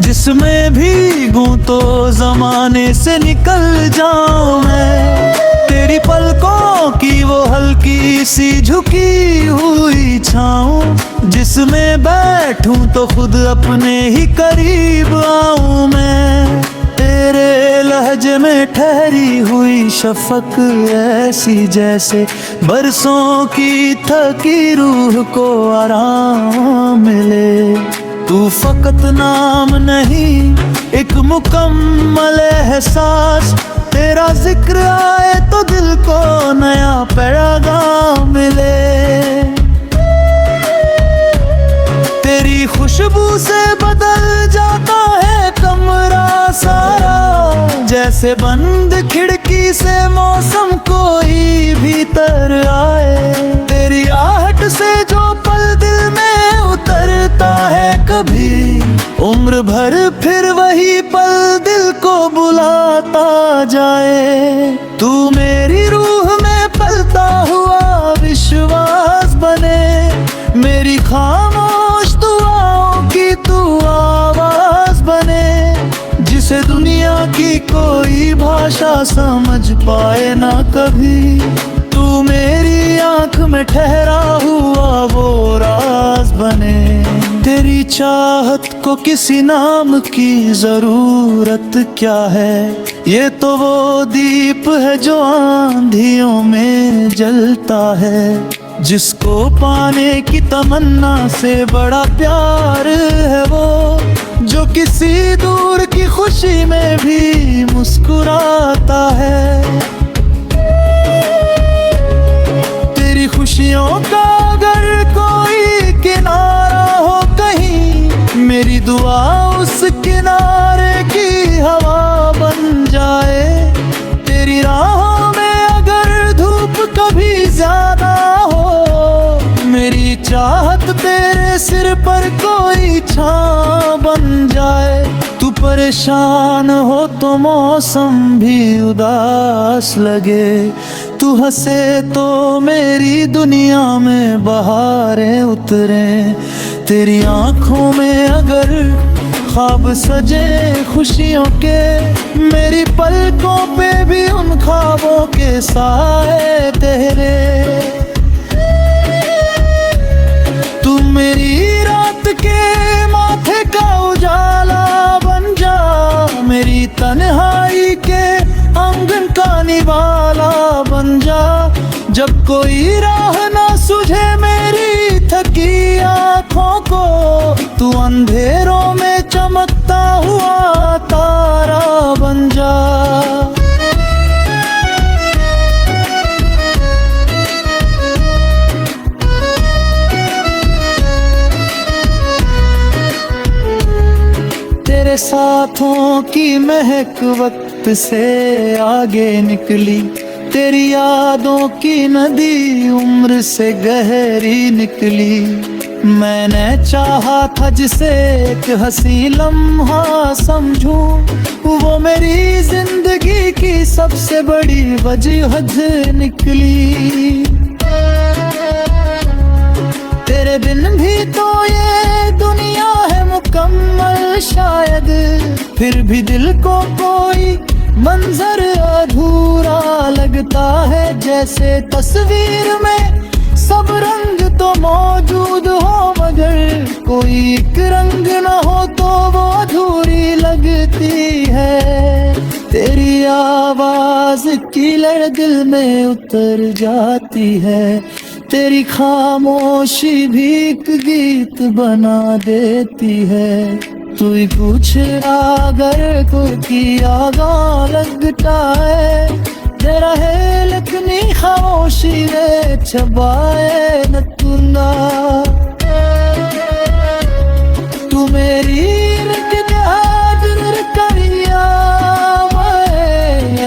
जिसमें भीगूं तो जमाने से निकल जाऊं मैं। तेरी पलकों की वो हल्की सी झुकी हुई छाऊं, जिसमें बैठूं तो खुद अपने ही करीब आऊं मैं। तेरे लहजे में ठहरी हुई शफक ऐसी जैसे, बरसों की थकी रूह को आराम मिले। तू फकत नाम नहीं एक मुकम्मल एहसास, तेरा जिक्र आए तो दिल को नया पैगाम मिले। तेरी खुशबू से बदल जाता है कमरा सारा, जैसे बंद खिड़की से मौसम कोई भीतर आए। तेरी आहट से जो पल दिल में उतरता है कभी, उम्र भर फिर वही पल दिल को बुलाता जाए। तू मेरी रूह में पल कोई भाषा समझ पाए ना कभी। तू मेरी आंख में ठहरा हुआ वो राज बने। तेरी चाहत को किसी नाम की जरूरत क्या है, ये तो वो दीप है जो आंधियों में जलता है। जिसको पाने की तमन्ना से बड़ा प्यार है वो, जो किसी दूर की खुशी में भी मुस्कुराता है। तेरी खुशियों का अगर कोई किनारा हो कहीं, मेरी दुआ उस किनारे की हवा बन जाए। तेरी राहों में अगर धूप कभी ज्यादा हो, मेरी चाहत तेरे सिर पर कोई छां बन जाए। तू परेशान हो तो मौसम भी उदास लगे, तू हंसे तो मेरी दुनिया में बहारें उतरे। तेरी आंखों में अगर ख्वाब सजे खुशियों के, मेरी पलकों पे भी उन ख्वाबों के साए तेरे। तू मेरी रात के माथे का उजाला बन जा, मेरी तन्हाई के आंगन का निवाला बन जा। जब कोई राह ना सूझे मेरी थकी आँखों को, तू अंधेरों में चमकता हुआ तारा बन जा। तेरे साथों की महक वक्त से आगे निकली, तेरी यादों की नदी उम्र से गहरी निकली। मैंने चाहा था जिसे एक हंसी लम्हा समझूं, वो मेरी जिंदगी की सबसे बड़ी वजह निकली। तेरे बिन भी तो ये दुनिया है मुकम्मल शायद, फिर भी दिल को कोई मंजर अधूरा लगता है। जैसे तस्वीर में सब रंग तो मौजूद हो, मगर कोई एक रंग न हो तो वो अधूरी लगती है। तेरी आवाज की लड़ दिल में उतर जाती है, तेरी खामोशी भी एक गीत बना देती है। तू ही पूछ अगर कोई आगा लगता है, तेरा है लखनी खामोशी रे छबाए न तुंगा। तू मेरी करिया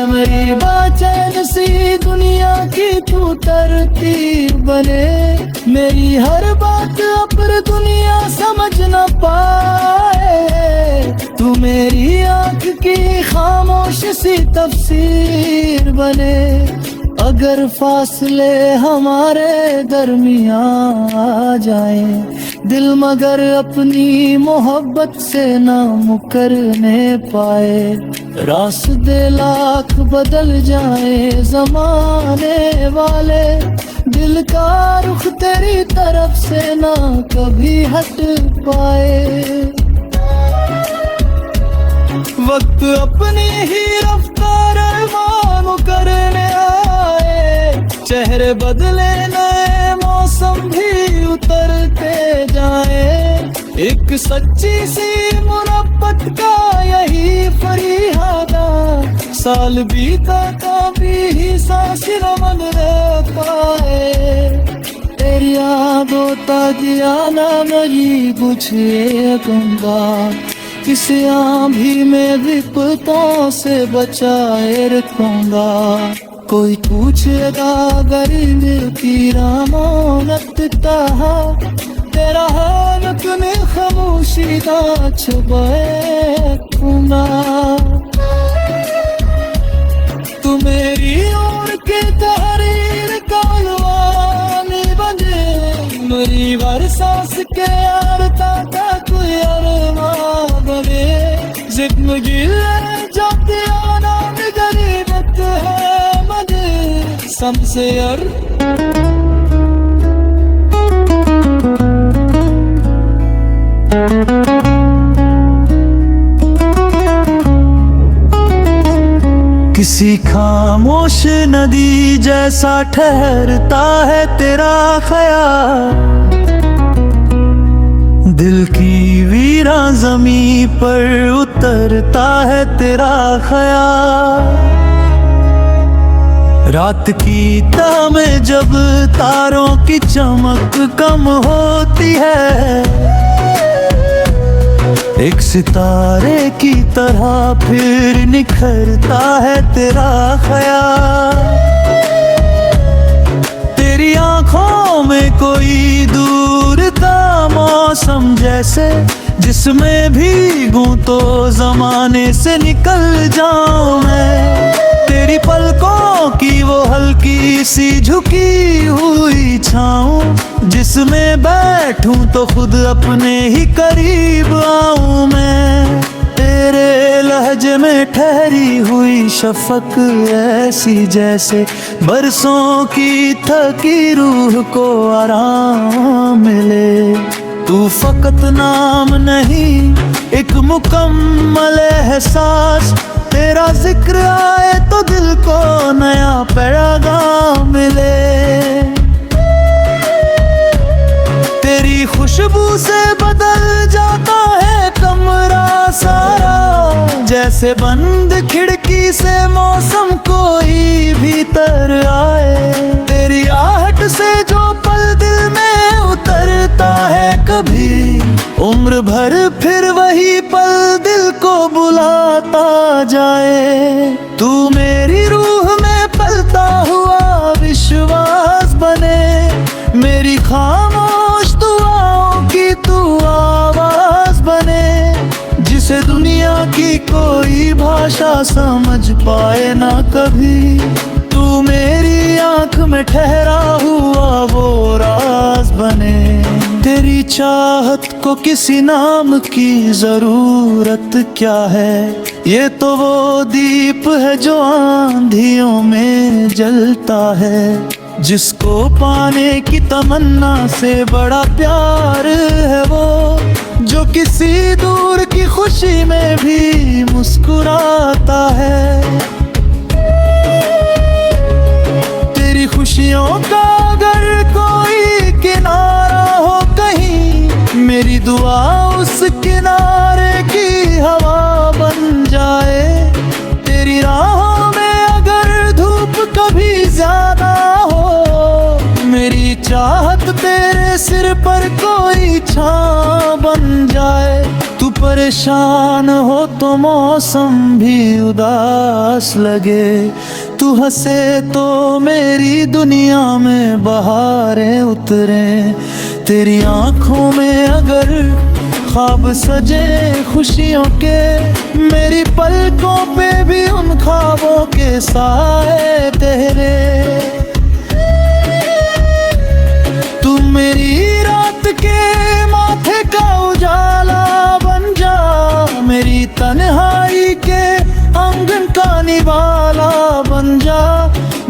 मेरी बाचैन सी दुनिया की तू तरतीब बने। मेरी हर बात अपर दुनिया समझ न पाए, तू मेरी आंख की खामोश सी तफसीर बने। अगर फासले हमारे दरमियां आ जाए, दिल मगर अपनी मोहब्बत से ना मुकरने पाए। रास्ते लाख बदल जाए जमाने वाले, दिल का रुख तेरी तरफ से ना कभी हट पाए। वक्त अपनी ही रफ्तार मानो करने आए, चेहरे बदले नए मौसम भी उतरते जाए। एक सच्ची सी मुहब्बत का यही फरियादा, साल बीता कभी ही सांस रमन रह पाए। तेरी यादों ताजियाना मरी बुझे गंगा, किस आंधी में विपतों से बचाए रखूंगा। कोई पूछेगा गरीब की रामोनत कहा, तेरा हालत में खामोशी का छुपाए रखूंगा। तू मेरी ओर के तहरीर का अलवानी बने, मेरी बरसास के आरता का कोई अरमा बने। जिंदगी ले जाती कसम से यार। किसी खामोश नदी जैसा ठहरता है तेरा ख्याल, दिल की वीरा ज़मीं पर उतरता है तेरा ख्याल। रात की ताह में जब तारों की चमक कम होती है, एक सितारे की तरह फिर निखरता है तेरा ख्याल। तेरी आंखों में कोई दूर का मौसम जैसे, जिसमें भीगूं तो ज़माने से निकल जाऊं मैं। तेरी पलकों की वो हल्की सी झुकी हुई छाऊं, जिसमें बैठूं तो खुद अपने ही करीब आऊं मैं। तेरे लहजे में ठहरी हुई शफक ऐसी जैसे, बरसों की थकी रूह को आराम मिले। तू फकत नाम नहीं, एक मुकम्मल एहसास, तेरा जिक्र आए तो दिल को नया पैगाम मिले। तेरी खुशबू से बदल जाता है कमरा सारा, जैसे बंद खिड़की से मौसम कोई भीतर आए। तेरी आहट से जो पल दिल में उतरता है कभी, उम्र भर फिर वही पल दिल को बुलाता जाए। तू मेरी रूह में पलता हुआ विश्वास बने, मेरी खामोश दुआओं की तू आवाज बने, जिसे दुनिया की कोई भाषा समझ पाए ना कभी। तू मेरी आंख में ठहरा हुआ वो राज बने। तेरी चाहत को किसी नाम की जरूरत क्या है, ये तो वो दीप है जो आंधियों में जलता है, जिसको पाने की तमन्ना से बड़ा प्यार है वो, जो किसी दूर की खुशी में भी मुस्कुराता है। तेरी खुशियों का अगर कोई किनारा हो कहीं, मेरी दुआ उस किनारे की हवा बन जाए। तेरी राहों में अगर धूप कभी ज्यादा हो, मेरी चाहत तेरे सिर पर कोई छां बन जाए। तू परेशान हो तो मौसम भी उदास लगे, तू हंसे तो मेरी दुनिया में बहारें उतरे। तेरी आंखों में अगर ख्वाब सजे खुशियों के, मेरी पलकों पे भी उन ख्वाबों के साए तेरे। तू मेरी रात के माथे का उजाला बन जा, मेरी तन्हाई के आंगन का निवाला बन जा।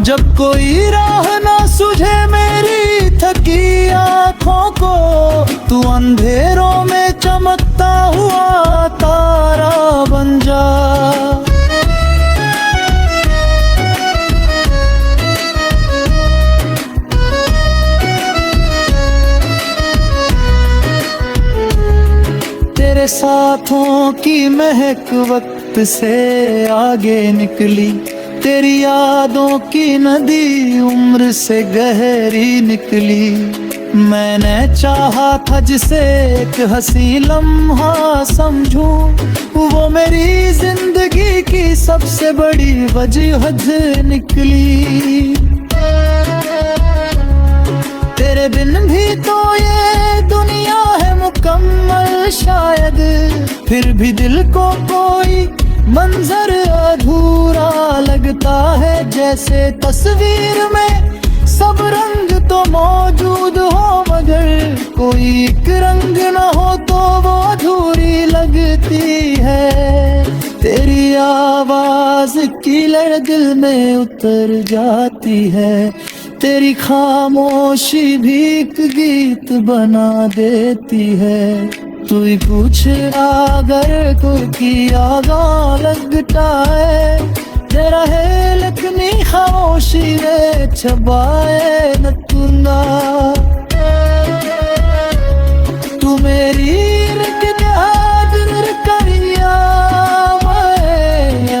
जब कोई राह ना सूझे मेरी थकी आँखों को, तू अंधेरों में चमकता हुआ तारा बन जा। तेरे साथों की महक वक्त से आगे निकली, तेरी यादों की नदी उम्र से गहरी निकली। मैंने चाहा था जिसे एक हंसी लम्हा समझूं, वो मेरी जिंदगी की सबसे बड़ी वजह निकली। तेरे बिन भी तो ये दुनिया है मुकम्मल शायद, फिर भी दिल को कोई मंजर अधूरा लगता है। जैसे तस्वीर में सब रंग तो मौजूद हो, मगर कोई एक रंग न हो तो वो अधूरी लगती है। तेरी आवाज की लड़ दिल में उतर जाती है, तेरी खामोशी भी एक गीत बना देती है। तू ही पूछ अगर कोई की आगा लगता है, तेरा है लखनी खामोशी रे छबाए न तुंगा। तू मेरी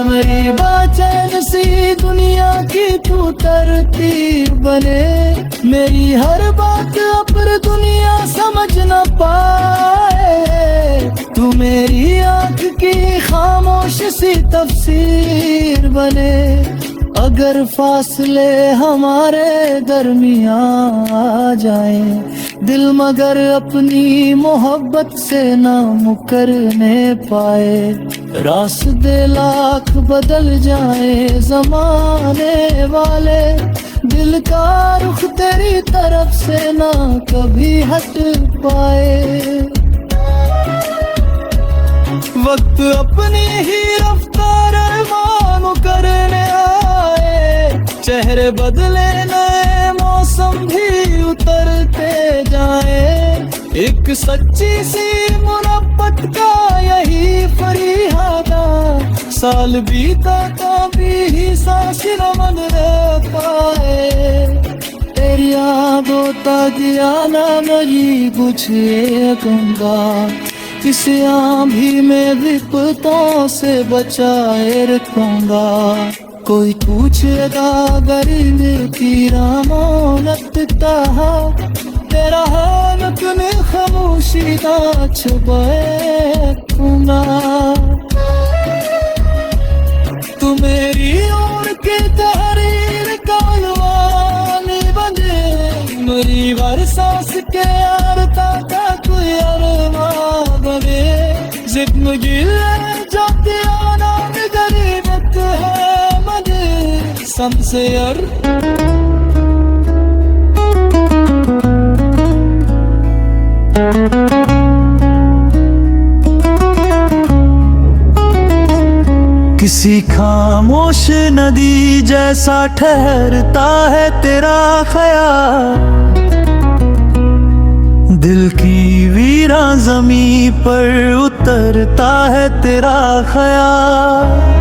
मेरी बाचैन सी दुनिया की तू तरतीब बने, मेरी हर बात पर दुनिया समझ न पाए। तू मेरी आँख की खामोश सी तफसीर बने, अगर फासले हमारे दरमियां आ जाए, दिल मगर अपनी मोहब्बत से ना मुकरने पाए। रास्ते लाख बदल जाए ज़माने वाले, दिल का रुख तेरी तरफ से ना कभी हट पाए। वक्त अपनी ही रफ्तार मानो करने आए, चेहरे बदले नए मौसम भी उतरते जाए। एक सच्ची सी मोहब्बत का यही फरियादा, साल बीता कभी ही सांस रमन रह पाए। तेरी यादों ताजिया ना मरी बुझे गंगा, किस आंधी में विपतों से बचाए रखूंगा। कोई पूछेगा गरीब की रामोनत कहा, तेरा हाल अपने खामोशी का छुपाए रखूंगा। तू मेरी ओर के तहरीर का अलवानी बने, मेरी हर सांस के आरता का कोई अरमान बने। जिंदगी ले जाती आना गरीबत है मजे समसेर। किसी खामोश नदी जैसा ठहरता है तेरा ख्याल, दिल की वीरा ज़मीं पर उतरता है तेरा ख्याल।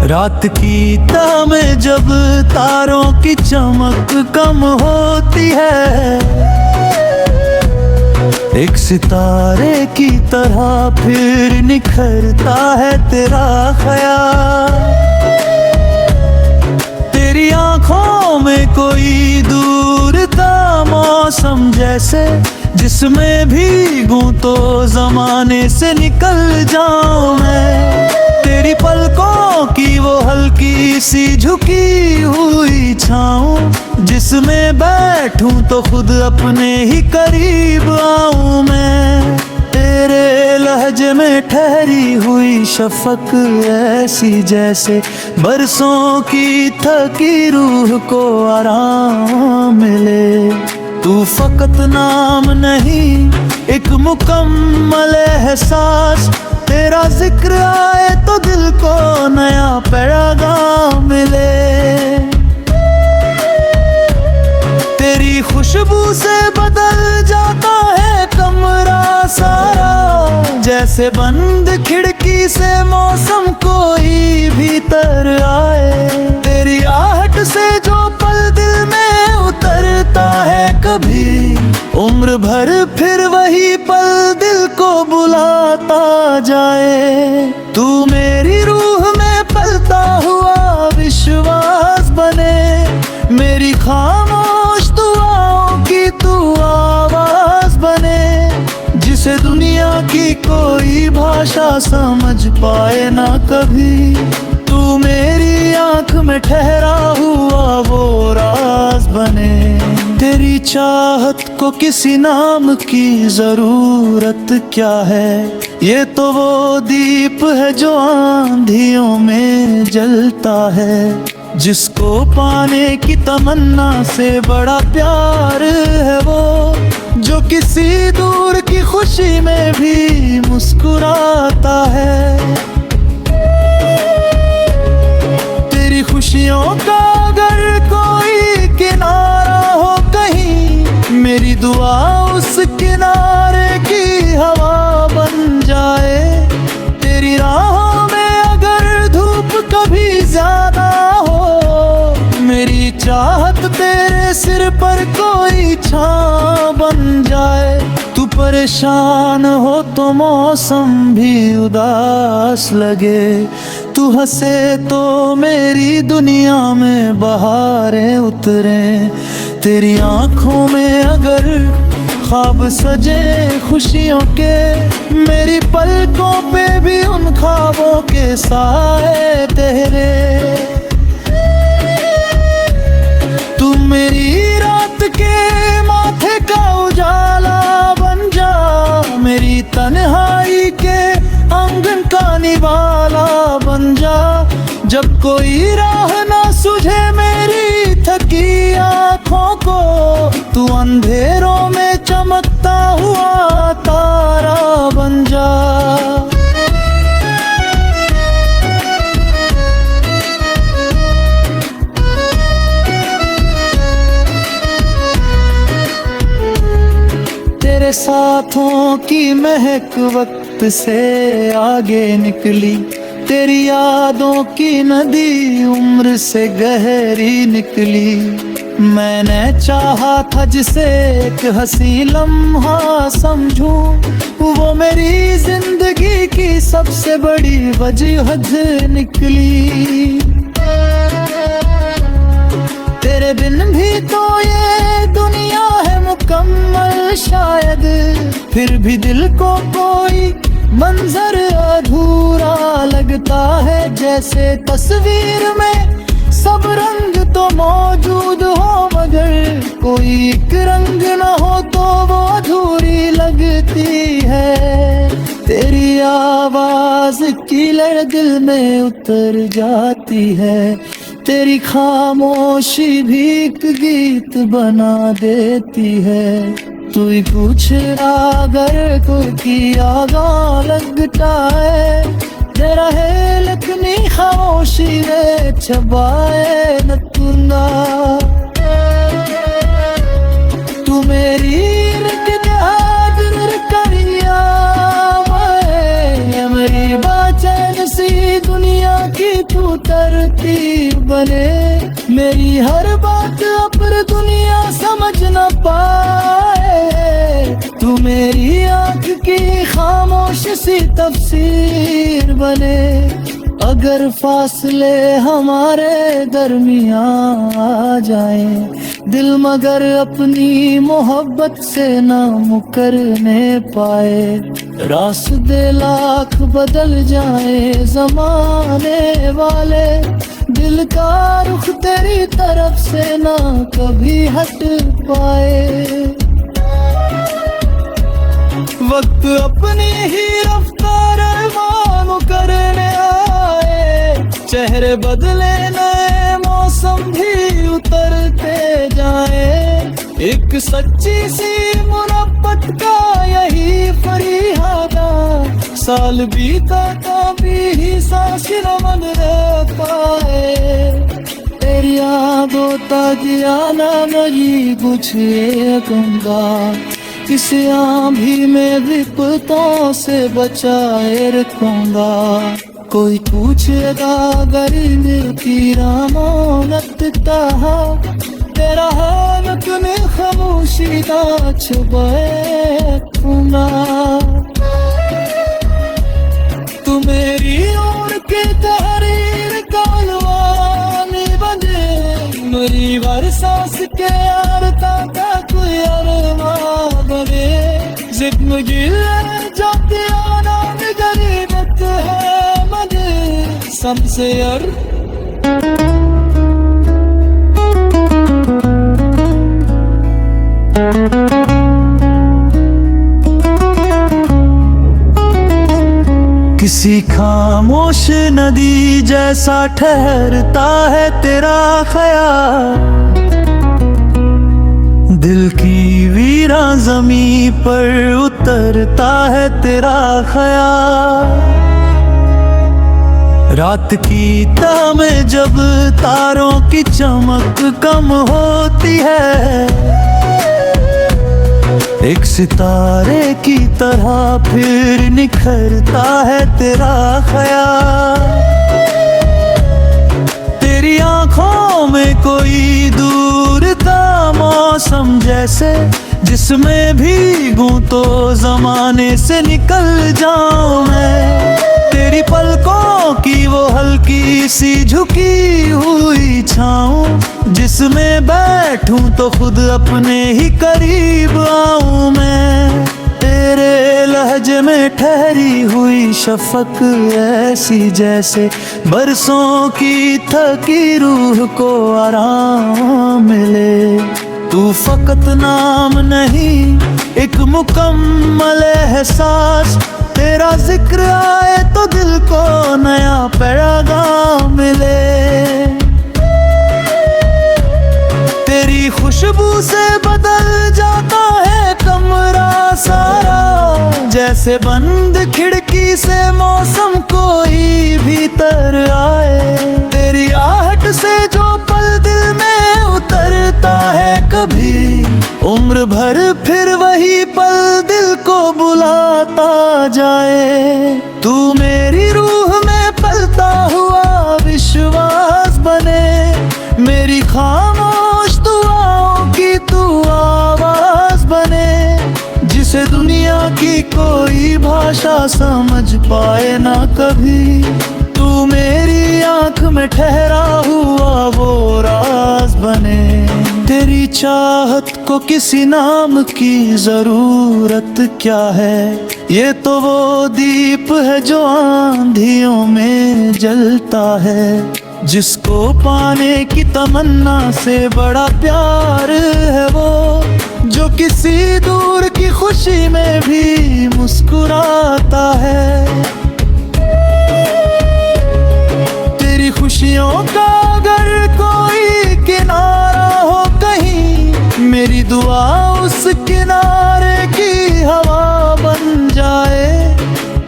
रात की ताह में जब तारों की चमक कम होती है, एक सितारे की तरह फिर निखरता है तेरा ख्याल। तेरी आंखों में कोई दूर का मौसम जैसे, जिसमें भीगूं तो जमाने से निकल जाऊं मैं। तेरी पलकों की वो हल्की सी झुकी हुई छाऊं, जिसमें बैठूं तो खुद अपने ही करीब आऊं मैं। तेरे लहजे में ठहरी हुई शफक ऐसी जैसे, बरसों की थकी रूह को आराम मिले। तू फकत नाम नहीं एक मुकम्मल एहसास, तेरा जिक्र आए तो दिल को नया पैगाम मिले। तेरी खुशबू से बदल जाता है कमरा सारा, जैसे बंद खिड़की से मौसम कोई भीतर आए। तेरी आहट से जो पल दिल में उतरता है कभी, उम्र भर फिर वही पल दिल को बुलाता जाए। तू मेरी रूह में पलता हुआ विश्वास बने, मेरी खामोश दुआओं की तू आवाज बने, जिसे दुनिया की कोई भाषा समझ पाए ना कभी। तू मेरी आंख में ठहरा हुआ वो राज बने। तेरी चाहत को किसी नाम की जरूरत क्या है, ये तो वो दीप है जो आंधियों में जलता है, जिसको पाने की तमन्ना से बड़ा प्यार है वो, जो किसी दूर की खुशी में भी मुस्कुराता है। तेरी खुशियों का अगर कोई किनारा हो कहीं, मेरी दुआ उस किनारे की हवा बन जाए। तेरी राहों में अगर धूप कभी ज्यादा हो, मेरी चाहत तेरे सिर पर कोई छां बन जाए। तू परेशान हो तो मौसम भी उदास लगे, तू हंसे तो मेरी दुनिया में बहारें उतरे। तेरी आंखों में अगर ख्वाब सजे खुशियों के, मेरी पलकों पे भी उन ख्वाबों के साए तेरे। तू मेरी रात के माथे का उजाला बन जा, मेरी तन्हाई के आंगन का निवाला बन जा। जब कोई राह ना सूझे मेरी थकी आँखों को, तू अंधेरों में चमकता हुआ तारा बन जा। तेरे साथों की महक वक्त से आगे निकली, तेरी यादों की नदी उम्र से गहरी निकली। मैंने चाहा था जिसे एक हंसी लम्हा समझूं, वो मेरी जिंदगी की सबसे बड़ी वजह निकली। तेरे बिन भी तो ये दुनिया है मुकम्मल शायद, फिर भी दिल को कोई मंजर अधूरा लगता है। जैसे तस्वीर में सब रंग तो मौजूद हो, मगर कोई एक रंग न हो तो वो अधूरी लगती है। तेरी आवाज की लड़ दिल में उतर जाती है, तेरी खामोशी भी एक गीत बना देती है। तू ही पूछ अगर कोई आगा लगता है, तेरा है लखनी खामोशी रे छबाए न तुंगा। तू मेरी करिया मेरी बाचैन सी दुनिया की तू तरतीब बने। मेरी हर बात अपर दुनिया समझ न पाए, तू मेरी आँख की खामोश सी तफसीर बने। अगर फासले हमारे दरमियां आ जाए, दिल मगर अपनी मोहब्बत से ना मुकरने पाए। रास्ते लाख बदल जाए ज़माने वाले, दिल का रुख तेरी तरफ से ना कभी हट पाए। वक्त अपनी ही रफ्तार मानो करने आए, चेहरे बदले नए मौसम भी उतरते जाए। एक सच्ची सी मुहब्बत का यही फरियादा, साल बीता कभी ही सांस न मन रह पाए। तेरी यादों ताजियाना नहीं कुछ कहूँगा, किस आंधी में विपतों से बचाए रखूंगा। कोई पूछेगा अगर दिल की रामोनत कहा, तेरा हालत में खामोशी का छुपाए रखूंगा। तू मेरी ओर के तहरीर का अलवानी बने, मेरी हर सांस के यारता का कोई अरवा बने। जिंदगी जाती आना गरीबत है मने सबसे किसी खामोश नदी जैसा ठहरता है तेरा ख्याल, दिल की वीरान जमीन पर उतरता है तेरा ख्याल। रात की ता में जब तारों की चमक कम होती है, एक सितारे की तरह फिर निखरता है तेरा ख्याल। तेरी आंखों में कोई दूर का मौसम जैसे, जिसमें भीगूं तो जमाने से निकल जाऊं मैं। तेरी पलकों की वो हल्की सी झुकी हुई छाऊं, जिसमें बैठूं तो खुद अपने ही करीब आऊं मैं। तेरे लहजे में ठहरी हुई शफक ऐसी जैसे, बरसों की थकी रूह को आराम मिले। तू फकत नाम नहीं, एक मुकम्मल एहसास। तेरा जिक्र आए तो दिल को नया पैगाम मिले। तेरी खुशबू से बदल जाता है कमरा सारा, जैसे बंद खिड़की से मौसम कोई भीतर आए। तेरी आहट से जो पल दिल में उतरता है कभी, उम्र भर फिर वही पल दिल को बुलाता जाए। तू मेरी रूह में पलता हुआ विश्वास बने, मेरी खामोश दुआओं की तू आवाज बने, जिसे दुनिया की कोई भाषा समझ पाए ना कभी। तू मेरी आंख में ठहरा हुआ वो राज बने। तेरी चाहत को किसी नाम की जरूरत क्या है, ये तो वो दीप है जो आंधियों में जलता है, जिसको पाने की तमन्ना से बड़ा प्यार है वो, जो किसी दूर की खुशी में भी मुस्कुराता है। तेरी खुशियों का अगर कोई किनारा हो कहीं, मेरी दुआ उस किनारे की हवा बन जाए।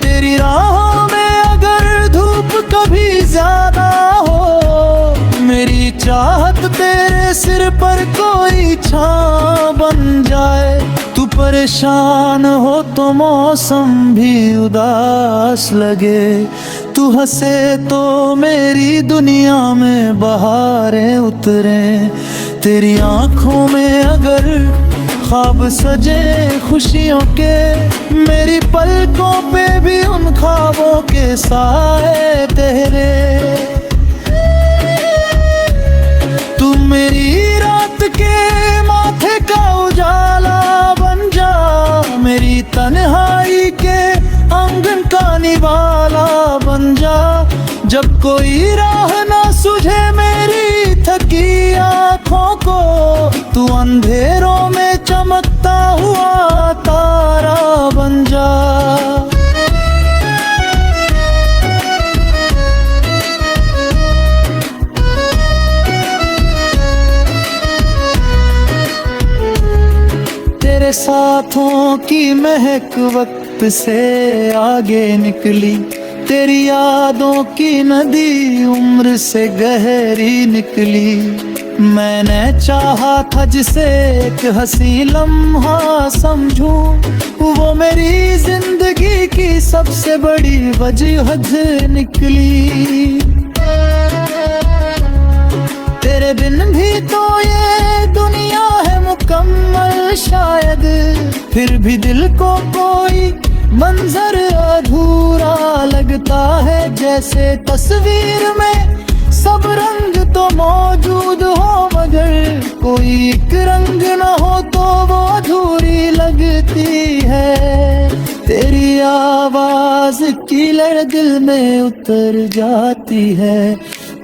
तेरी राहों में अगर धूप कभी ज्यादा हो, मेरी चाहत तेरे सिर पर कोई छां बन जाए। तू परेशान हो तो मौसम भी उदास लगे, तू हंसे तो मेरी दुनिया में बहारें उतरे। तेरी आंखों में अगर ख्वाब सजे खुशियों के, मेरी पलकों पे भी उन ख्वाबों के साए तेरे। तू मेरी रात के माथे का उजाला बन जा, मेरी तन्हाई के आंगन का निवाला बन जा। जब कोई राह ना सूझे मेरी थकी आँखों को, तू अंधेरों में चमकता हुआ तारा बन जा। तेरे साथों की महक वक्त से आगे निकली, तेरी यादों की नदी उम्र से गहरी निकली। मैंने चाहा था जिसे एक हंसी लम्हा समझूं, वो मेरी जिंदगी की सबसे बड़ी वजह निकली। तेरे बिन भी तो ये दुनिया है मुकम्मल शायद, फिर भी दिल को कोई मंजर अधूरा लगता है। जैसे तस्वीर में सब रंग तो मौजूद हो, मगर कोई एक रंग न हो तो वो अधूरी लगती है। तेरी आवाज की लड़ दिल में उतर जाती है,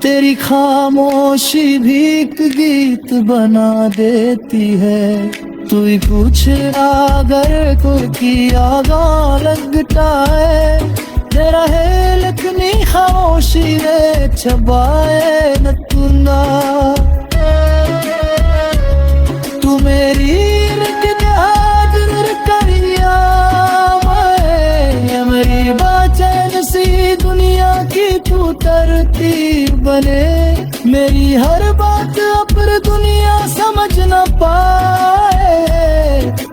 तेरी खामोशी भी एक गीत बना देती है। तू ही पूछ अगर कोई की आगा लगता है, तेरा है लखनी खामोशी रे छबाए न तुंगा। तू मेरी तरतीब बने। मेरी हर बात पर दुनिया समझ न पाए,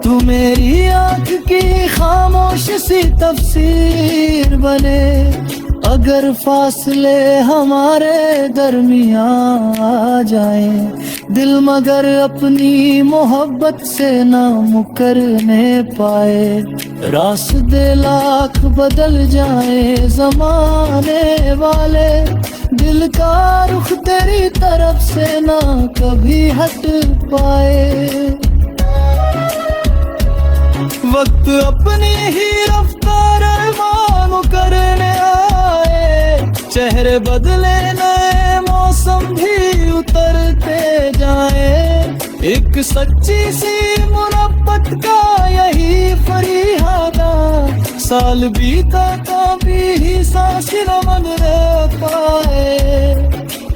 तू मेरी आँख की खामोश सी तफसीर बने। अगर फासले हमारे दरमियां आ जाए, दिल मगर अपनी मोहब्बत से ना मुकरने पाए। रास्ते लाख बदल जाए ज़माने वाले, दिल का रुख तेरी तरफ से ना कभी हट पाए। वक्त अपनी ही रफ्तार मानो करने आए, चेहरे बदले नए मौसम भी उतरते जाए। एक सच्ची सी मोहब्बत का यही फरियादा, साल बीता कभी ही सांस न मन रह पाए।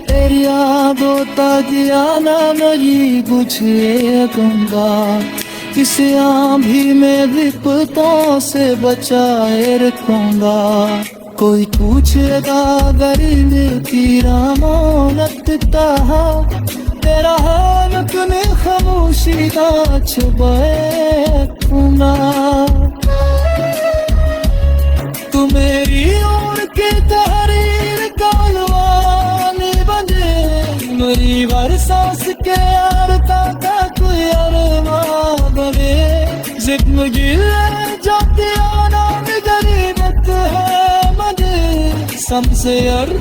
तेरी यादों ताजिया ना मेरी कुछ ये गंगा, इस आंधी में विपतों से बचाए रखूंगा। कोई पूछेगा गरीब की रामोनत कहा, तेरा हाल तूने खामोशी का छुपाए रखूंगा। तू मेरी उम्र के तहरीर का अलवान बने, मेरी हर सांस के यारता का कोई अरमान बने। जिंदगी ले जाती आना में गरीबत है मजे सबसे यार।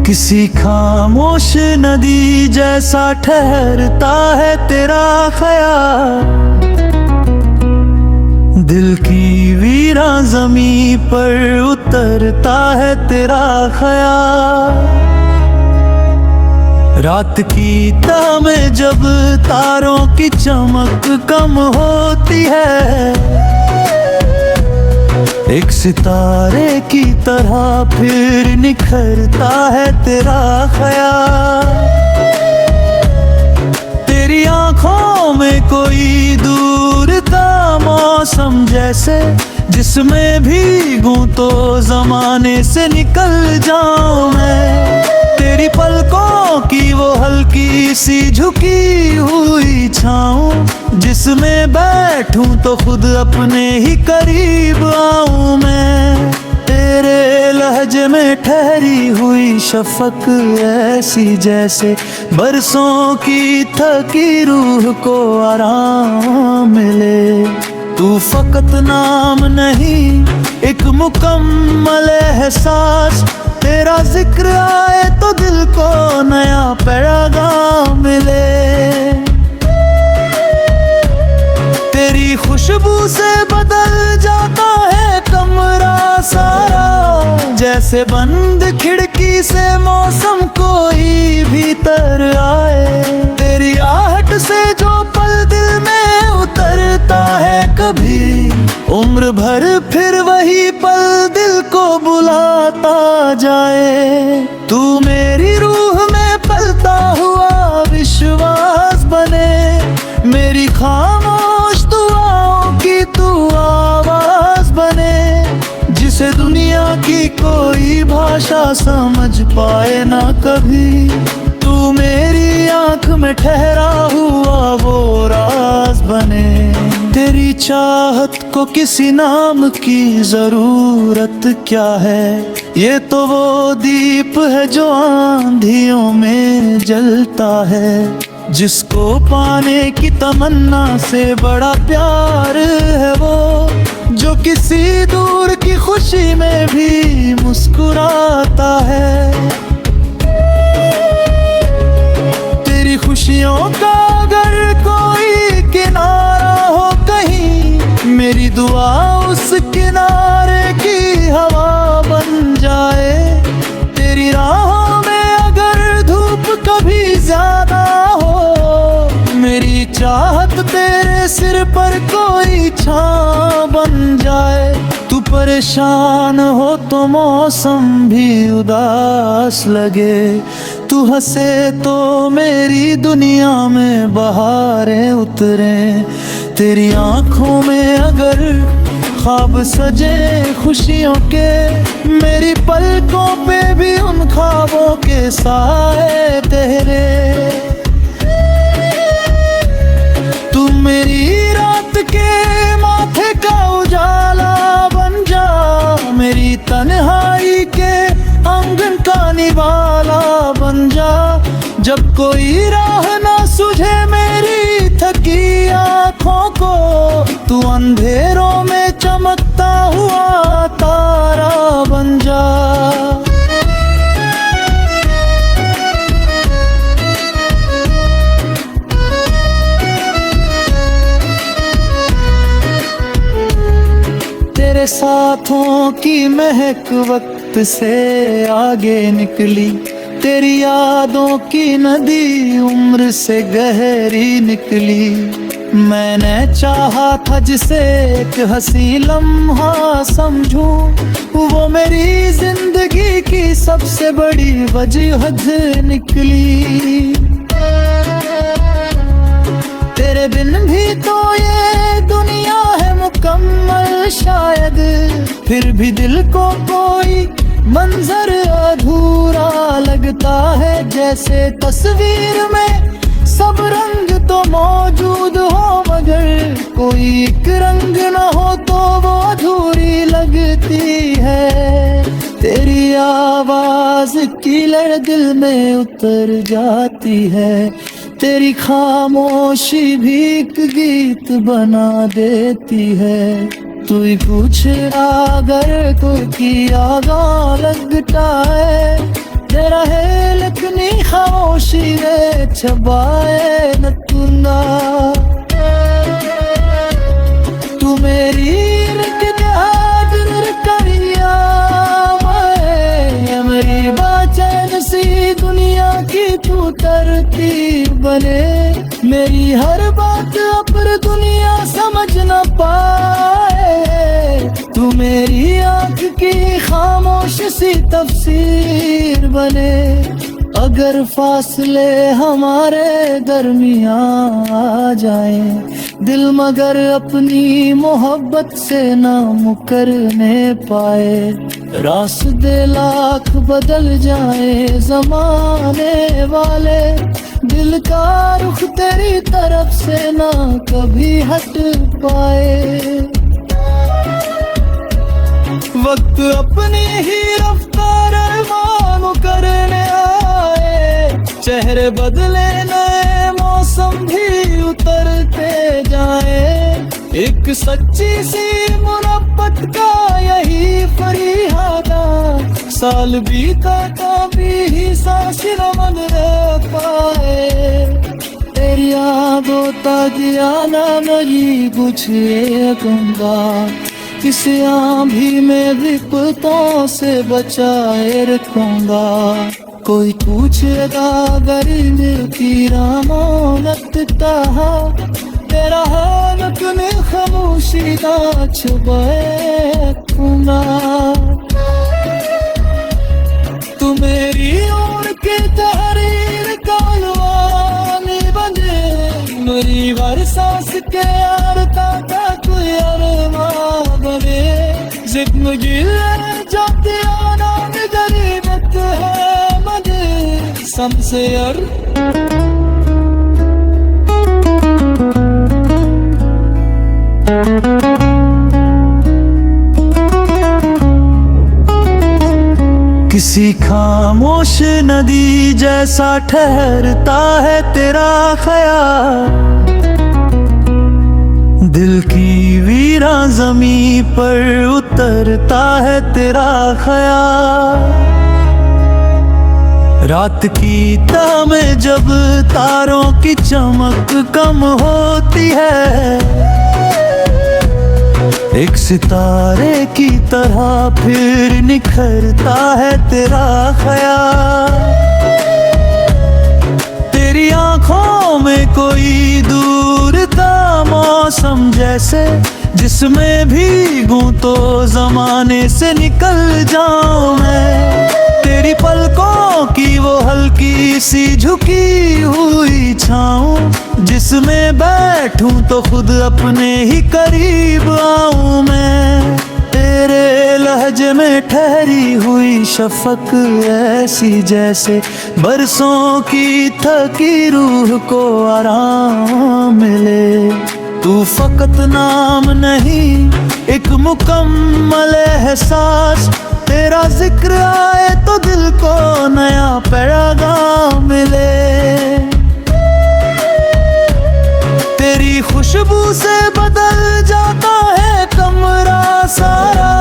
किसी खामोश नदी जैसा ठहरता है तेरा ख्याल, दिल की वीरा जमी पर उतरता है तेरा ख्याल। रात की ताह में जब तारों की चमक कम होती है, एक सितारे की तरह फिर निखरता है तेरा ख्याल। तेरी आंखों में कोई दूर का मौसम जैसे, जिसमें भीगूं तो जमाने से निकल जाऊं मैं। तेरी पलकों की वो हल्की सी झुकी हुई छाऊं, जिसमें बैठूं तो खुद अपने ही करीब आऊं मैं। तेरे लहजे में ठहरी हुई शफक ऐसी जैसे, बरसों की थकी रूह को आराम मिले। तू फकत नाम नहीं एक मुकम्मल एहसास, तेरा जिक्र आए तो दिल को नया पैगाम मिले। तेरी खुशबू से बदल जाता है कमरा सारा, जैसे बंद खिड़की से मौसम कोई भीतर आए। तेरी आहट से जो पल दिल में उतरता है कभी, उम्र भर फिर वही पल दिल को बुलाता जाए। तू मेरी रूह में पलता हुआ विश्वास बने, मेरी खामोश दुआओं की तू आवाज बने। जिसे दुनिया की कोई भाषा समझ पाए ना कभी, तू मेरी आंख में ठहरा हुआ वो राज बने। तेरी चाहत को किसी नाम की जरूरत क्या है, ये तो वो दीप है जो आंधियों में जलता है। जिसको पाने की तमन्ना से बड़ा प्यार है वो, जो किसी दूर की खुशी में भी मुस्कुराता है। तेरी खुशियों का अगर कोई किनारा हो कहीं, मेरी दुआ उस किनारे की हवा बन जाए। तेरी राहों में अगर धूप कभी ज्यादा हो, मेरी चाहत तेरे सिर पर कोई छां बन जाए। तू परेशान हो तो मौसम भी उदास लगे, तू हंसे तो मेरी दुनिया में बहारें उतरे। तेरी आंखों में अगर ख्वाब सजे खुशियों के, मेरी पलकों पे भी उन ख्वाबों के साए तेरे। तू मेरी रात के माथे का उजाला बन जा, मेरी तन्हाई के आंगन का निवाला बन जा। जब कोई राह ना सूझे मेरी थकी आँखों को, तू अंधेरों में चमकता हुआ तारा बन जा। तेरे साथों की महक वक्त से आगे निकली, तेरी यादों की नदी उम्र से गहरी निकली। मैंने चाहा था जिसे एक हंसी लम्हा समझूं, वो मेरी जिंदगी की सबसे बड़ी वजूहत निकली। तेरे बिन भी तो ये दुनिया है मुकम्मल शायद, फिर भी दिल को कोई मंजर अधूरा लगता है। जैसे तस्वीर में सब रंग तो मौजूद हो, मगर कोई एक रंग न हो तो वो अधूरी लगती है। तेरी आवाज की लड़ दिल में उतर जाती है, तेरी खामोशी भी एक गीत बना देती है। तू ही पूछ अगर कोई आगा लगता है, तेरा है लखनी खामोशी रे छबाए न तुना। तू मेरी करिया मेरी बाचैन सी दुनिया की तू तरतीब बने। मेरी हर बात अपर दुनिया समझ न पाए, तू मेरी आँख की खामोश सी तफसीर बने। अगर फासले हमारे दरमियां आ जाए, दिल मगर अपनी मोहब्बत से ना मुकरने पाए। रास्ते लाख बदल जाए जमाने वाले, दिल का रुख तेरी तरफ से ना कभी हट पाए। वक्त अपनी ही रफ्तार मानो करने आए, चेहरे बदले नए मौसम भी उतरते जाए। एक सच्ची सी मुहब्बत का यही फरियादा, साल बीता कभी ही सांस रमन पाए। तेरी यादों ताजियाना नहीं पूछे गंगा, किसी आंधी में विपतों से बचाए रखूंगा। कोई पूछेगा अगर की रामोनत कहा, तेरा हाल अपने खामोशी का छुपाए रखूंगा। तू मेरी ओर के तहरीर का लवानी बने, मेरी हर सांस के यारता का कोई अरमा बने। जिंदगी जाते आना गरीबत है मने समसेर। किसी खामोश नदी जैसा ठहरता है तेरा ख्याल, दिल की वीरा ज़मीं पर उतरता है तेरा ख्याल। रात की ताह में जब तारों की चमक कम होती है, एक सितारे की तरह फिर निखरता है तेरा ख्याल। तेरी आंखों में कोई दूर का मौसम जैसे, जिसमें भीगूं तो जमाने से निकल जाऊं मैं। तेरी पलकों की वो हल्की सी झुकी हुई छाऊं, जिसमें बैठूं तो खुद अपने ही करीब आऊं मैं। तेरे लहजे में ठहरी हुई शफक ऐसी जैसे बरसों की थकी रूह को आराम मिले। तू फकत नाम नहीं, एक मुकम्मल एहसास, तेरा जिक्र आए तो दिल को नया पैगाम मिले। तेरी खुशबू से बदल जाता है कमरा सारा,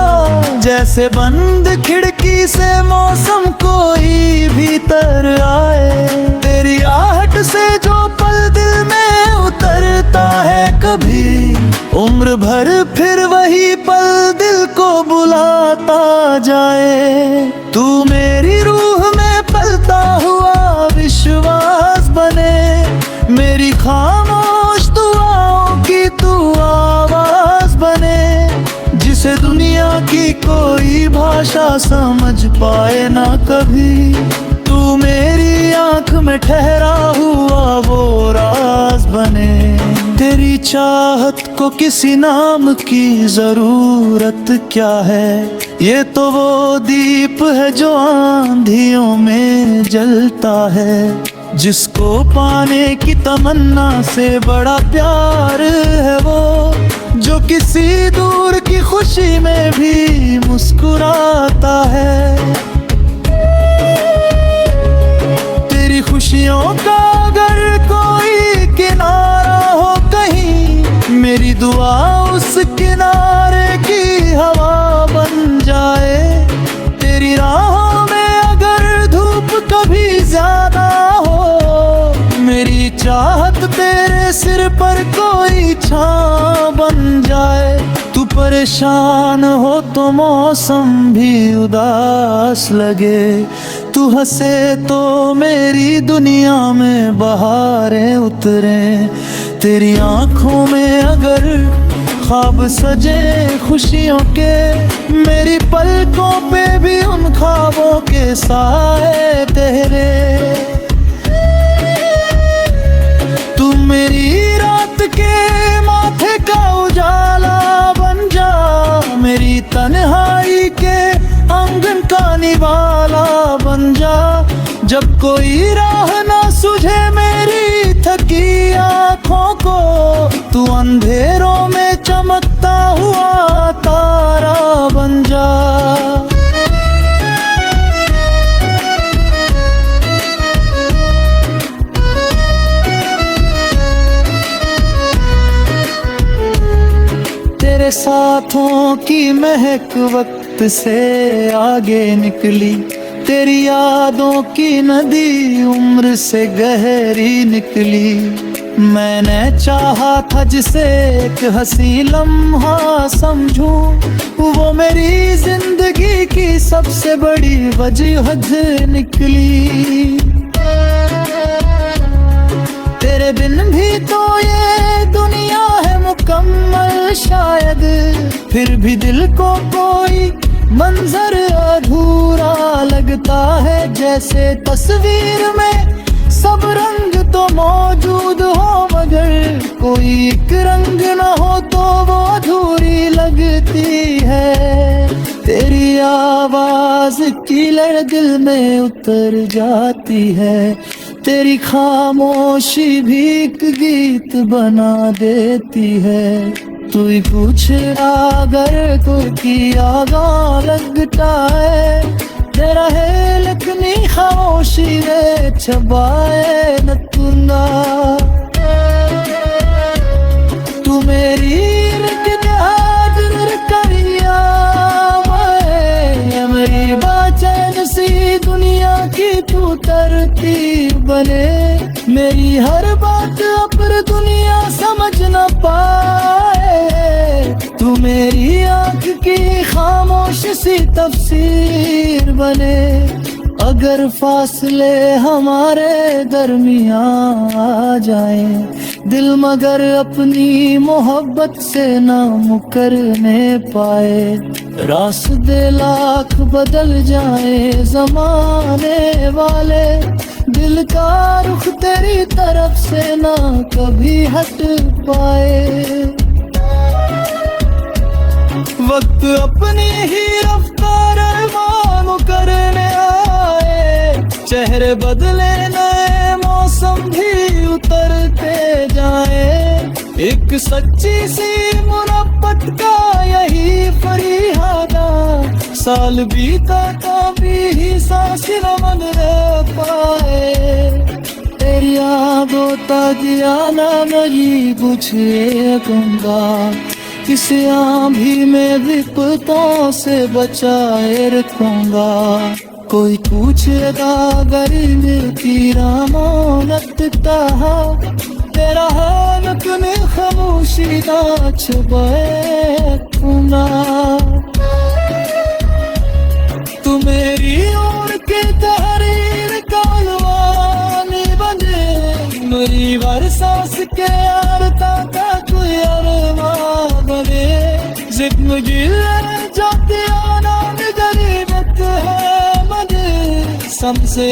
जैसे बंद खिड़की से मौसम कोई भीतर आए। तेरी आहट से जो पल दिल में उतरता है कभी, उम्र भर फिर वही पल दिल को बुलाता जाए। तू मेरी रूह में पलता हुआ विश्वास बने, मेरी खामोश दुआओं की तू आवाज बने, जिसे दुनिया की कोई भाषा समझ पाए ना कभी। तू मेरी आंख में ठहरा हुआ वो राज बने। तेरी चाहत को किसी नाम की जरूरत क्या है, ये तो वो दीप है जो आंधियों में जलता है, जिसको पाने की तमन्ना से बड़ा प्यार है वो, जो किसी दूर की खुशी में भी मुस्कुराता है। तेरी खुशियों का अगर कोई किनारा हो कहीं, मेरी दुआ उस किनारे की हवा बन जाए। तेरी राहों में अगर धूप कभी ज्यादा हो, मेरी चाहत तेरे सिर पर कोई छां बन जाए। तू परेशान हो तो मौसम भी उदास लगे, तू हंसे तो मेरी दुनिया में बहारें उतरे। तेरी आंखों में अगर ख्वाब सजे खुशियों के, मेरी पलकों पे भी उन ख्वाबों के साए तेरे। तू मेरी रात के माथे का उजाला बन जा, मेरी तन्हाई के आंगन का निवाला बन जा। जब कोई राह ना सुझे मेरी थकी आँखों को, तू अंधेरों में चमकता हुआ तारा बन जा। तेरे साथों की महक वक्त से आगे निकली, तेरी यादों की नदी उम्र से गहरी निकली। मैंने चाहा था जिसे एक हंसी लम्हा समझूं, वो मेरी जिंदगी की सबसे बड़ी वजह निकली। तेरे बिन भी तो ये दुनिया है मुकम्मल शायद, फिर भी दिल को कोई मंजर अधूरा लगता है। जैसे तस्वीर में सब रंग तो मौजूद हो, मगर कोई एक रंग न हो तो वो अधूरी लगती है। तेरी आवाज की लड़ दिल में उतर जाती है, तेरी खामोशी भी एक गीत बना देती है। तू ही पूछ अगर कोई आगा लगता है, तेरा है लखनी खामोशी रे छबाए न तुंगा। तू मेरी करिया मेरी बाचैन सी दुनिया की तू तरतीब बने। मेरी हर बात अपर दुनिया समझ न पाए, तू मेरी आँख की खामोश सी तफसीर बने। अगर फासले हमारे दरमियां आ जाए, दिल मगर अपनी मोहब्बत से ना मुकरने पाए, रास्ते लाख बदल जाए जमाने वाले, दिल का रुख तेरी तरफ से ना कभी हट पाए। वक्त अपनी ही रफ्तार मानो करने आए, चेहरे बदले नए मौसम भी उतरते जाए। एक सच्ची सी मुरब्बत का यही फरियादा, साल बीता कभी ही सांस न मन रह पाए। तेरी यादों ताजियाना नहीं बुझे गंगा, किस आंधी में विपतों से बचाए रखूंगा। कोई पूछेगा अगर मिलती रामानत कहा, तेरा हाल तूने खामोशी ना छुपाए रखूंगा। तू मेरी ओर के तहरीर का अलवानी बने, मेरी हर सांस के यारता का कोई अरमान बने। जिंदगी जाती आना गरीबत है मने, सबसे